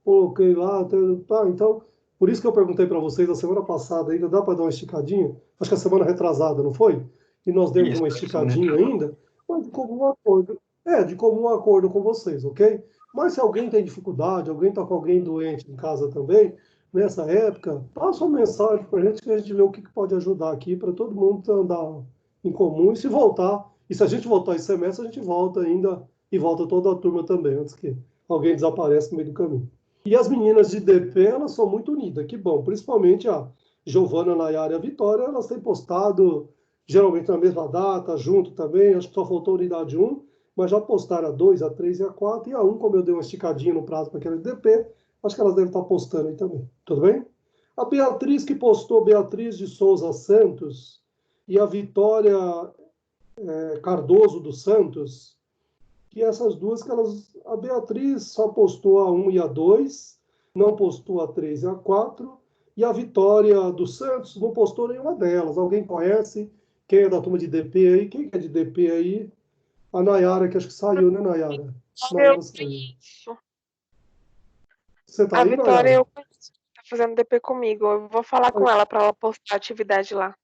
coloquei lá, tá, então, por isso que eu perguntei para vocês a semana passada ainda, dá para dar uma esticadinha? Acho que a semana retrasada, não foi? E nós demos Isso, uma né? esticadinha ainda, mas de comum acordo. De comum acordo com vocês, ok? Mas se alguém tem dificuldade, alguém está com alguém doente em casa também, nessa época, passa uma mensagem para a gente que a gente vê o que pode ajudar aqui para todo mundo andar em comum e se voltar. E se a gente voltar esse semestre, a gente volta ainda e volta toda a turma também, antes que alguém desapareça no meio do caminho. E as meninas de DP, elas são muito unidas, que bom. Principalmente a Giovana, Nayara e a Vitória, elas têm postado geralmente na mesma data, junto também. Acho que só faltou a unidade 1, mas já postaram a 2, a 3 e a 4. E a 1, como eu dei uma esticadinha no prazo para aquela de DP, acho que elas devem estar postando aí também. Tudo bem? A Beatriz, que postou, Beatriz de Souza Santos, e a Vitória Cardoso dos Santos, que essas duas, a Beatriz só postou a 1 e a 2, não postou a 3 e a 4, e a Vitória dos Santos não postou nenhuma delas. Alguém conhece? Quem é da turma de DP aí? Quem é de DP aí? A Nayara, que acho que saiu, né, Nayara? Eu Nayara saiu. isso. Você tá A aí, Vitória, Nayara? eu conheço, tá fazendo DP comigo. Eu vou falar com ela para ela postar a atividade lá.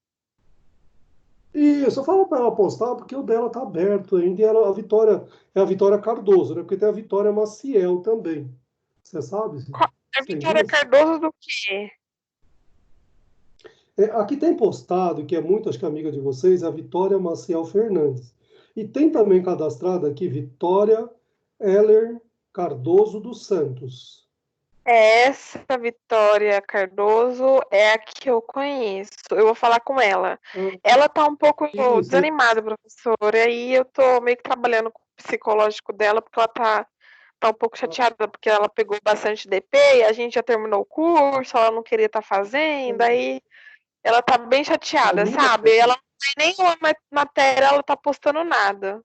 Isso, eu falo para ela postar porque o dela tá aberto ainda. E a Vitória é a Vitória Cardoso, né? Porque tem a Vitória Maciel também. Você sabe? A Tem Vitória duas? Cardoso do quê? Aqui tem postado, que é muito, acho que amiga de vocês, a Vitória Maciel Fernandes. E tem também cadastrado aqui Vitória Heller Cardoso dos Santos. Essa Vitória Cardoso é a que eu conheço. Eu vou falar com ela. Ah, Ela tá um pouco isso, desanimada, professora, e eu tô meio que trabalhando com o psicológico dela, porque ela tá um pouco chateada, porque ela pegou bastante DP, e a gente já terminou o curso, ela não queria estar fazendo, aí ela tá bem chateada, anima, sabe? Ela não tem nenhuma matéria, ela tá postando nada.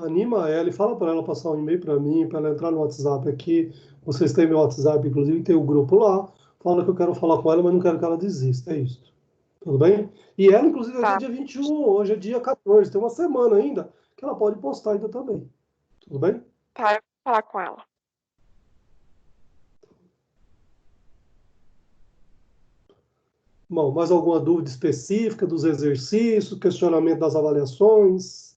anima ela e fala para ela passar um e-mail para mim, para ela entrar no WhatsApp aqui. Vocês têm meu WhatsApp, inclusive, tem o grupo lá. Fala que eu quero falar com ela, mas não quero que ela desista. É isso. Tudo bem? E ela, inclusive, hoje é Tá, dia 21, hoje é dia 14, tem uma semana ainda, que ela pode postar ainda também. Tudo bem? tá, eu vou falar com ela. Bom, mais alguma dúvida específica dos exercícios, questionamento das avaliações,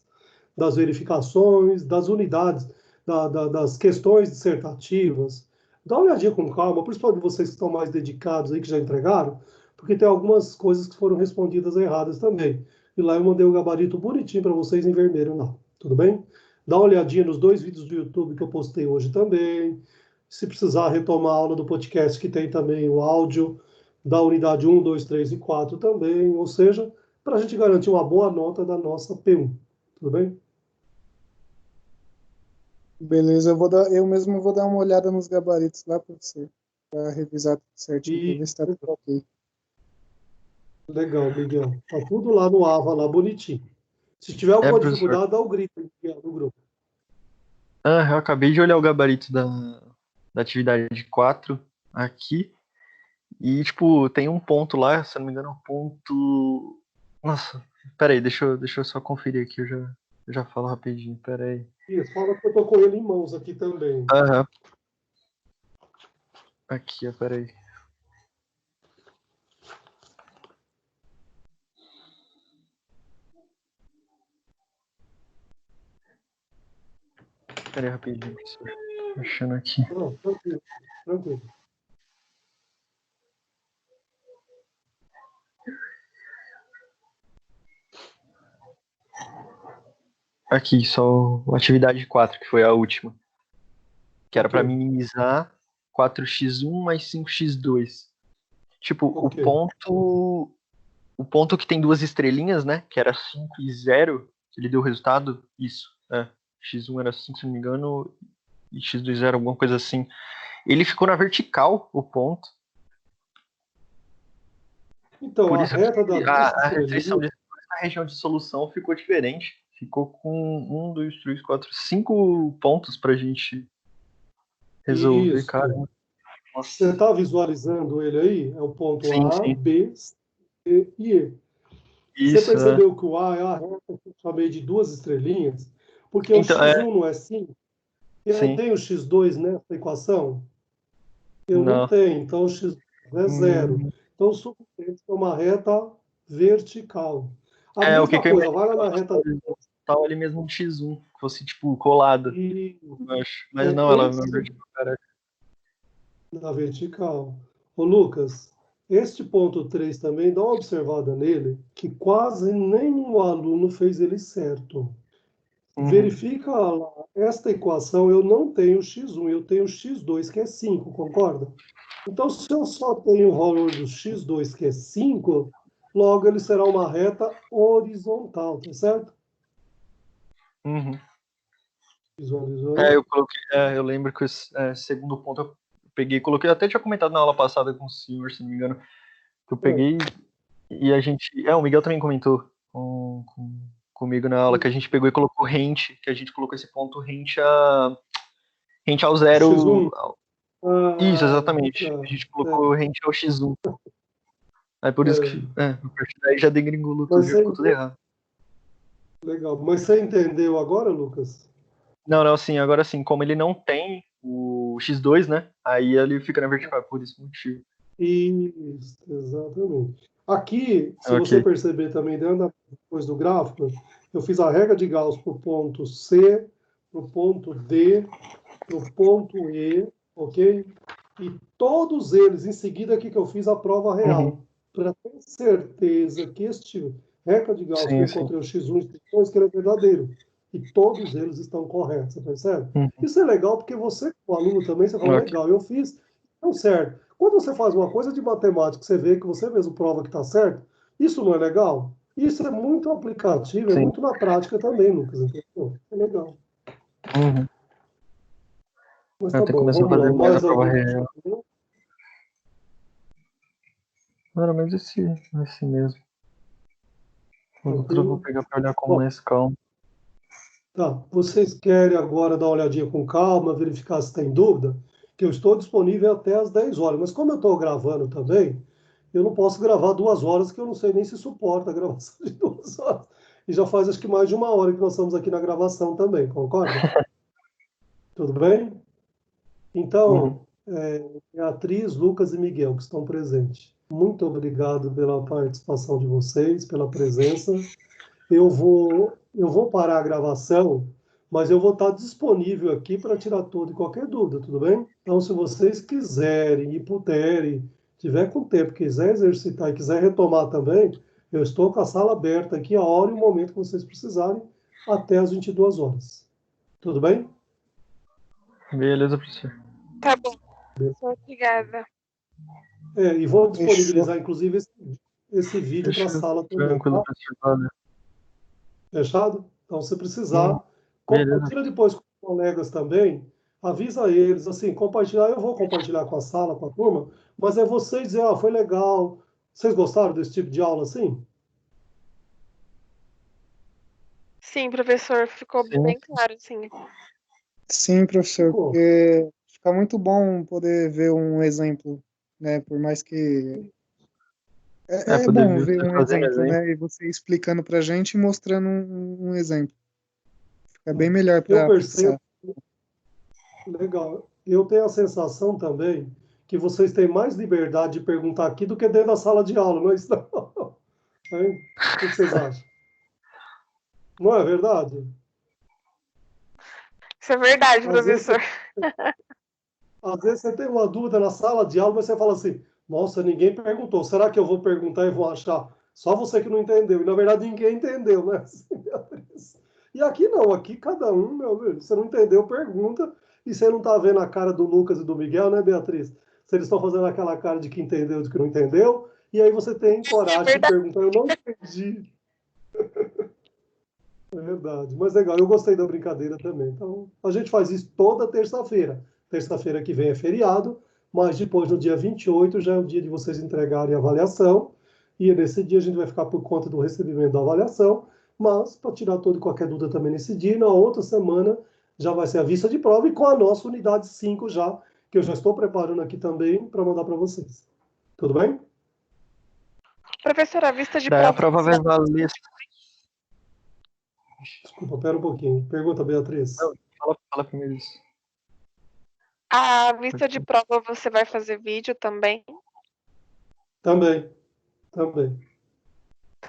das verificações, das unidades, das questões dissertativas? Dá uma olhadinha com calma, principalmente vocês que estão mais dedicados aí, que já entregaram, porque tem algumas coisas que foram respondidas erradas também. E lá eu mandei o gabarito bonitinho para vocês em vermelho lá, tudo bem? Dá uma olhadinha nos 2 vídeos do YouTube que eu postei hoje também. Se precisar retomar a aula do podcast, que tem também o áudio da unidade 1, 2, 3 e 4 também, ou seja, para a gente garantir uma boa nota da nossa P1. Tudo bem? Beleza, eu mesmo vou dar uma olhada nos gabaritos lá para você, para revisar tudo certinho, para E ver se tá tudo ok. legal, Miguel. Tá tudo lá no AVA, lá bonitinho. Se tiver alguma Professor. dificuldade, dá o grito aí, Miguel, no grupo. Eu acabei de olhar o gabarito da atividade 4 aqui. E, tipo, tem um ponto lá, se eu não me engano, é um ponto. Nossa, peraí, deixa eu só conferir aqui, eu já falo rapidinho, peraí. Isso, fala que eu tô com ele em mãos aqui também. Aham. Aqui, ó, peraí. Peraí, rapidinho, professor. Achando aqui. Não, tranquilo, tranquilo. Aqui, só a atividade 4, que foi a última. Que era pra Ok. minimizar 4x1 mais 5x2. Tipo, Ok. o ponto que tem 2 estrelinhas, né? Que era 5 e 0, que ele deu o resultado. Isso, x1 era 5, se não me engano, e x2 era alguma coisa assim. Ele ficou na vertical, o ponto. Então, Por a isso reta que das duas a restrição estrelinhas, na região de solução ficou diferente. Ficou com 1, 2, 3, 4, 5 pontos pra gente resolver, cara. isso. Você Nossa. está visualizando ele aí? É o ponto Sim, A, sim. B, C e E. Você Isso, percebeu que o A é a reta que eu chamei de duas estrelinhas? Porque o Então, X1 não é 5, Sim. Tem o x2 nessa equação? Eu não Não. tenho, então o x2 é zero. Então, suponho que é uma reta vertical. A O que mesma eu coisa, vai lá imaginava na reta horizontal ali mesmo no X1, que fosse, tipo, colado, e eu acho. Mas não, ela não é vertical, cara. na vertical. Ô, Lucas, este ponto 3 também, dá uma observada nele, que quase nenhum aluno fez ele certo. Verifica lá, esta equação eu não tenho x1, eu tenho x2, que é 5, concorda? Então, se eu só tenho o valor do x2, que é 5, logo ele será uma reta horizontal, tá certo? Uhum. Visualizou aí? Eu coloquei, eu lembro que esse segundo ponto eu peguei e coloquei, eu até tinha comentado na aula passada com o senhor, se não me engano, que eu peguei e a gente, o Miguel também comentou comigo na aula, que a gente pegou e colocou rente, que a gente colocou esse ponto rente ao zero. X1? Isso, Ah, exatamente. A gente colocou rente ao X1. Aí por isso que, a partir daí já degringolou tudo, mas já ficou tudo errado. legal. Mas você entendeu agora, Lucas? Não, sim, agora sim, como ele não tem o X2, né? Aí ele fica na vertical, por esse motivo. Isso, exatamente. Aqui, se você Ok. perceber também, dentro depois do gráfico, eu fiz a regra de Gauss para o ponto C, para o ponto D, para o ponto E, ok? E todos eles, em seguida, aqui que eu fiz a prova real, para ter certeza que este regra de Gauss que eu Sim, sim. encontrei o X1 e X2, que ele é verdadeiro. E todos eles estão corretos, você percebe? Uhum. Isso é legal porque você, o aluno também, você fala, Ok. legal, eu fiz, deu certo. Quando você faz uma coisa de matemática, você vê que você mesmo prova que está certo, isso não é legal? Isso é muito aplicativo, é Sim. muito na prática também, Lucas, entendeu? É legal. Uhum. Mas Eu tá até bom, comecei a vamos fazer lá. mais a Mais prova algum? real. Não, era mais esse mesmo. O outro eu vou Tranquilo? pegar pra olhar com Bom, mais calma. tá. Vocês querem agora dar uma olhadinha com calma, verificar se tem dúvida? Que eu estou disponível até às 10 horas. Mas como eu estou gravando também, eu não posso gravar 2 horas, que eu não sei nem se suporta a gravação de 2 horas. E já faz acho que mais de 1 hora que nós estamos aqui na gravação também, concorda? Tudo bem? Uhum. Então, Beatriz, Lucas e Miguel, que estão presentes. Muito obrigado pela participação de vocês, pela presença. Eu vou parar a gravação, mas eu vou estar disponível aqui para tirar toda e qualquer dúvida, tudo bem? Então, se vocês quiserem e puderem, tiver com tempo, quiser exercitar e quiser retomar também, eu estou com a sala aberta aqui a hora e o momento que vocês precisarem, até às 22 horas. Tudo bem? Beleza, professor. Tá bom. Obrigada. E vou Fechou. disponibilizar, inclusive, esse vídeo para a Fechou. sala também, Tranquilo, tá? professor. Valeu. Fechado? Então, se Uhum. precisar, Beleza. compartilha depois com os colegas também, avisa eles, assim, compartilhar, eu vou compartilhar com a sala, com a turma, mas é vocês dizer, foi legal, vocês gostaram desse tipo de aula, assim? Sim, professor, ficou Sim. bem claro, sim. Sim, professor, Ficou? porque fica muito bom poder ver um exemplo, né? Por mais que é Poder bom ver ver você um fazendo exemplo, exemplo. né? E você explicando pra gente e mostrando um exemplo. Fica bem Tá. melhor Eu para percebo, fixar. legal, eu tenho a sensação também que vocês têm mais liberdade de perguntar aqui do que dentro da sala de aula, não é isso não? Hein? O que vocês acham? Não é verdade? Isso é verdade, Às vezes professor. Às vezes você tem uma dúvida na sala de aula, mas você fala assim: nossa, ninguém perguntou. Será que eu vou perguntar e vou achar? Só você que não entendeu. E na verdade ninguém entendeu, né? E aqui não, aqui cada um, meu filho, você não entendeu, pergunta. E você não está vendo a cara do Lucas e do Miguel, né, Beatriz? Se eles estão fazendo aquela cara de que entendeu e de que não entendeu. E aí você tem É coragem de verdade. perguntar: eu não entendi. É verdade. Mas legal, eu gostei da brincadeira também. Então, a gente faz isso toda terça-feira. Terça-feira que vem é feriado, mas depois, no dia 28, já é o dia de vocês entregarem a avaliação. E nesse dia a gente vai ficar por conta do recebimento da avaliação. Mas, para tirar toda e qualquer dúvida também nesse dia, na outra semana já vai ser a vista de prova e com a nossa unidade 5 já, que eu já estou preparando aqui também para mandar para vocês. Tudo bem? Professor, a vista de Daí a prova. prova vai valer. Desculpa, pera um pouquinho. Pergunta, Beatriz. Não, fala primeiro isso. A vista de prova você vai fazer vídeo também? Também. Tá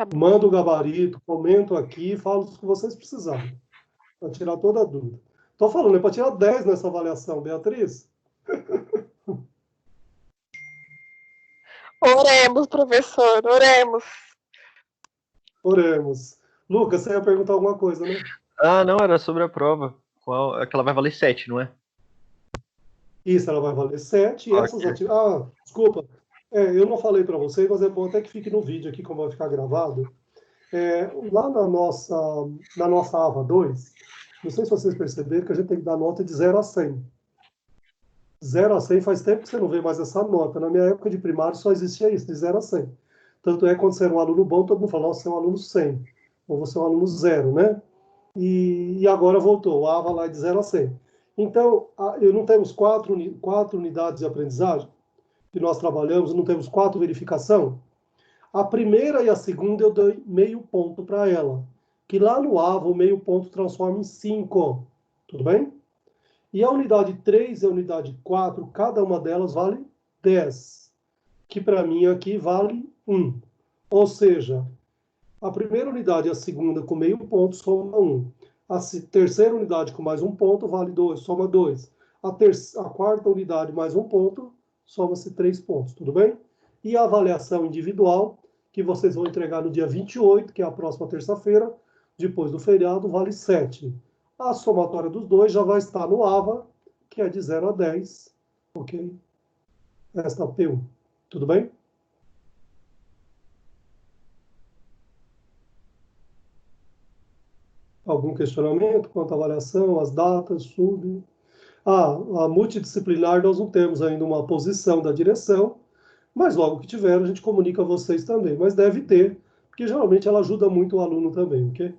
bom. Mando o gabarito, comento aqui, falo o que vocês precisarem, para tirar toda a dúvida. Estou falando, é para tirar 10 nessa avaliação, Beatriz. Oremos, professor, oremos. Oremos. Lucas, você ia perguntar alguma coisa, né? Ah, não, era sobre a prova. Qual? É que ela vai valer 7, não é? Isso, ela vai valer 7. E Ok. essas atividades... desculpa. Eu não falei para vocês, mas é bom até que fique no vídeo aqui, como vai ficar gravado. Lá na nossa AVA 2, não sei se vocês perceberam que a gente tem que dar nota de 0 a 100. 0 a 100 faz tempo que você não vê mais essa nota. Na minha época de primário só existia isso, de 0 a 100. Tanto é, quando você era um aluno bom, todo mundo falava, nossa, você é um aluno 100. Ou você é um aluno 0, né? E agora voltou, o AVA lá é de 0 a 100. Então, não temos quatro unidades de aprendizagem que nós trabalhamos, não temos 4 verificação. A primeira e a segunda eu dei meio ponto para ela, que lá no AVA o meio ponto transforma em 5. Tudo bem? E a unidade 3 e a unidade 4, cada uma delas vale 10, que para mim aqui vale 1. Ou seja, a primeira unidade e a segunda com meio ponto soma 1. A terceira unidade com mais um ponto vale 2, soma 2. A quarta unidade mais um ponto, soma-se 3 pontos, tudo bem? E a avaliação individual, que vocês vão entregar no dia 28, que é a próxima terça-feira, depois do feriado, vale 7. A somatória dos dois já vai estar no AVA, que é de 0 a 10, ok? Esta P1, tudo bem? Algum questionamento quanto à avaliação, as datas, a multidisciplinar nós não temos ainda uma posição da direção, mas logo que tiver a gente comunica a vocês também. Mas deve ter, porque geralmente ela ajuda muito o aluno também, ok?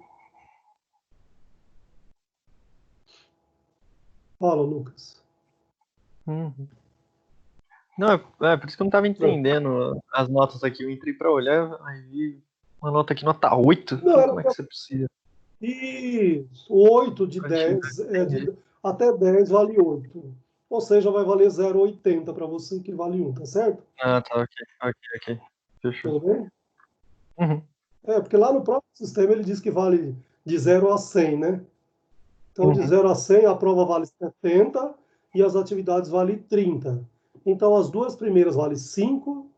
Fala, Lucas. Uhum. Não, por isso que eu não estava entendendo as notas aqui. Eu entrei para olhar, aí vi uma nota aqui, nota 8. Não, Como é que isso é possível? Isso, 8 de 10, até 10 vale 8. Ou seja, vai valer 0,80 para você, que vale 1, tá certo? Ah, tá, ok. Fechou. Tudo bem? Uhum. Porque lá no próprio sistema ele diz que vale de 0 a 100, né? Então, de 0 a 100, a prova vale 70 e as atividades valem 30. Então, as duas primeiras valem 5,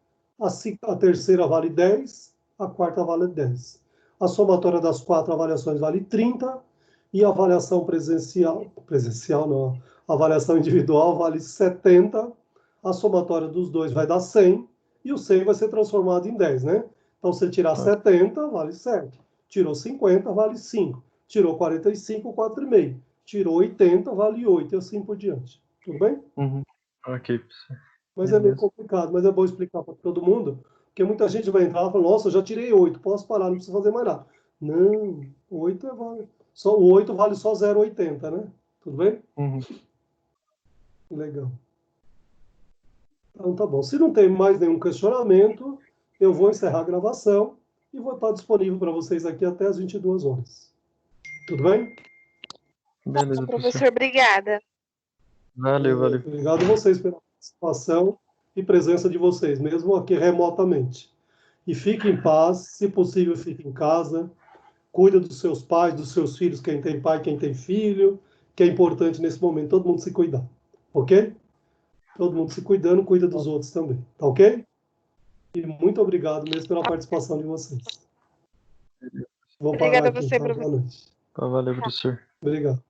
a terceira vale 10, a quarta vale 10. A somatória das 4 avaliações vale 30 e a avaliação presencial não, a avaliação individual vale 70, a somatória dos dois vai dar 100 e o 100 vai ser transformado em 10, né? Então, se tirar 70, vale 7. Tirou 50, vale 5. Tirou 45, 4,5. Tirou 80, vale 8, e assim por diante. Tudo bem? Uhum. Ok. Mas é meio complicado, mas é bom explicar para todo mundo, porque muita gente vai entrar e fala, nossa, eu já tirei 8, posso parar, não preciso fazer mais nada. Não, 8 o 8 vale só 0,80, né? Tudo bem? Uhum. Legal. Então tá bom. Se não tem mais nenhum questionamento, eu vou encerrar a gravação e vou estar disponível para vocês aqui até as 22 horas. Tudo bem? Beleza, Professor, obrigada. Valeu. Obrigado a vocês pela participação e presença de vocês, mesmo aqui remotamente. E fique em paz, se possível, fique em casa. Cuida dos seus pais, dos seus filhos, quem tem pai, quem tem filho, que é importante nesse momento, todo mundo se cuidar. Ok? Todo mundo se cuidando, cuida dos outros também. Tá ok? E muito obrigado mesmo pela participação de vocês. Vou parar Obrigada a aqui, você, tá? Boa professor. noite. Valeu, professor. Obrigado.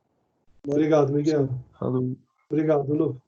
Obrigado, Miguel. Falou. Obrigado, Lu.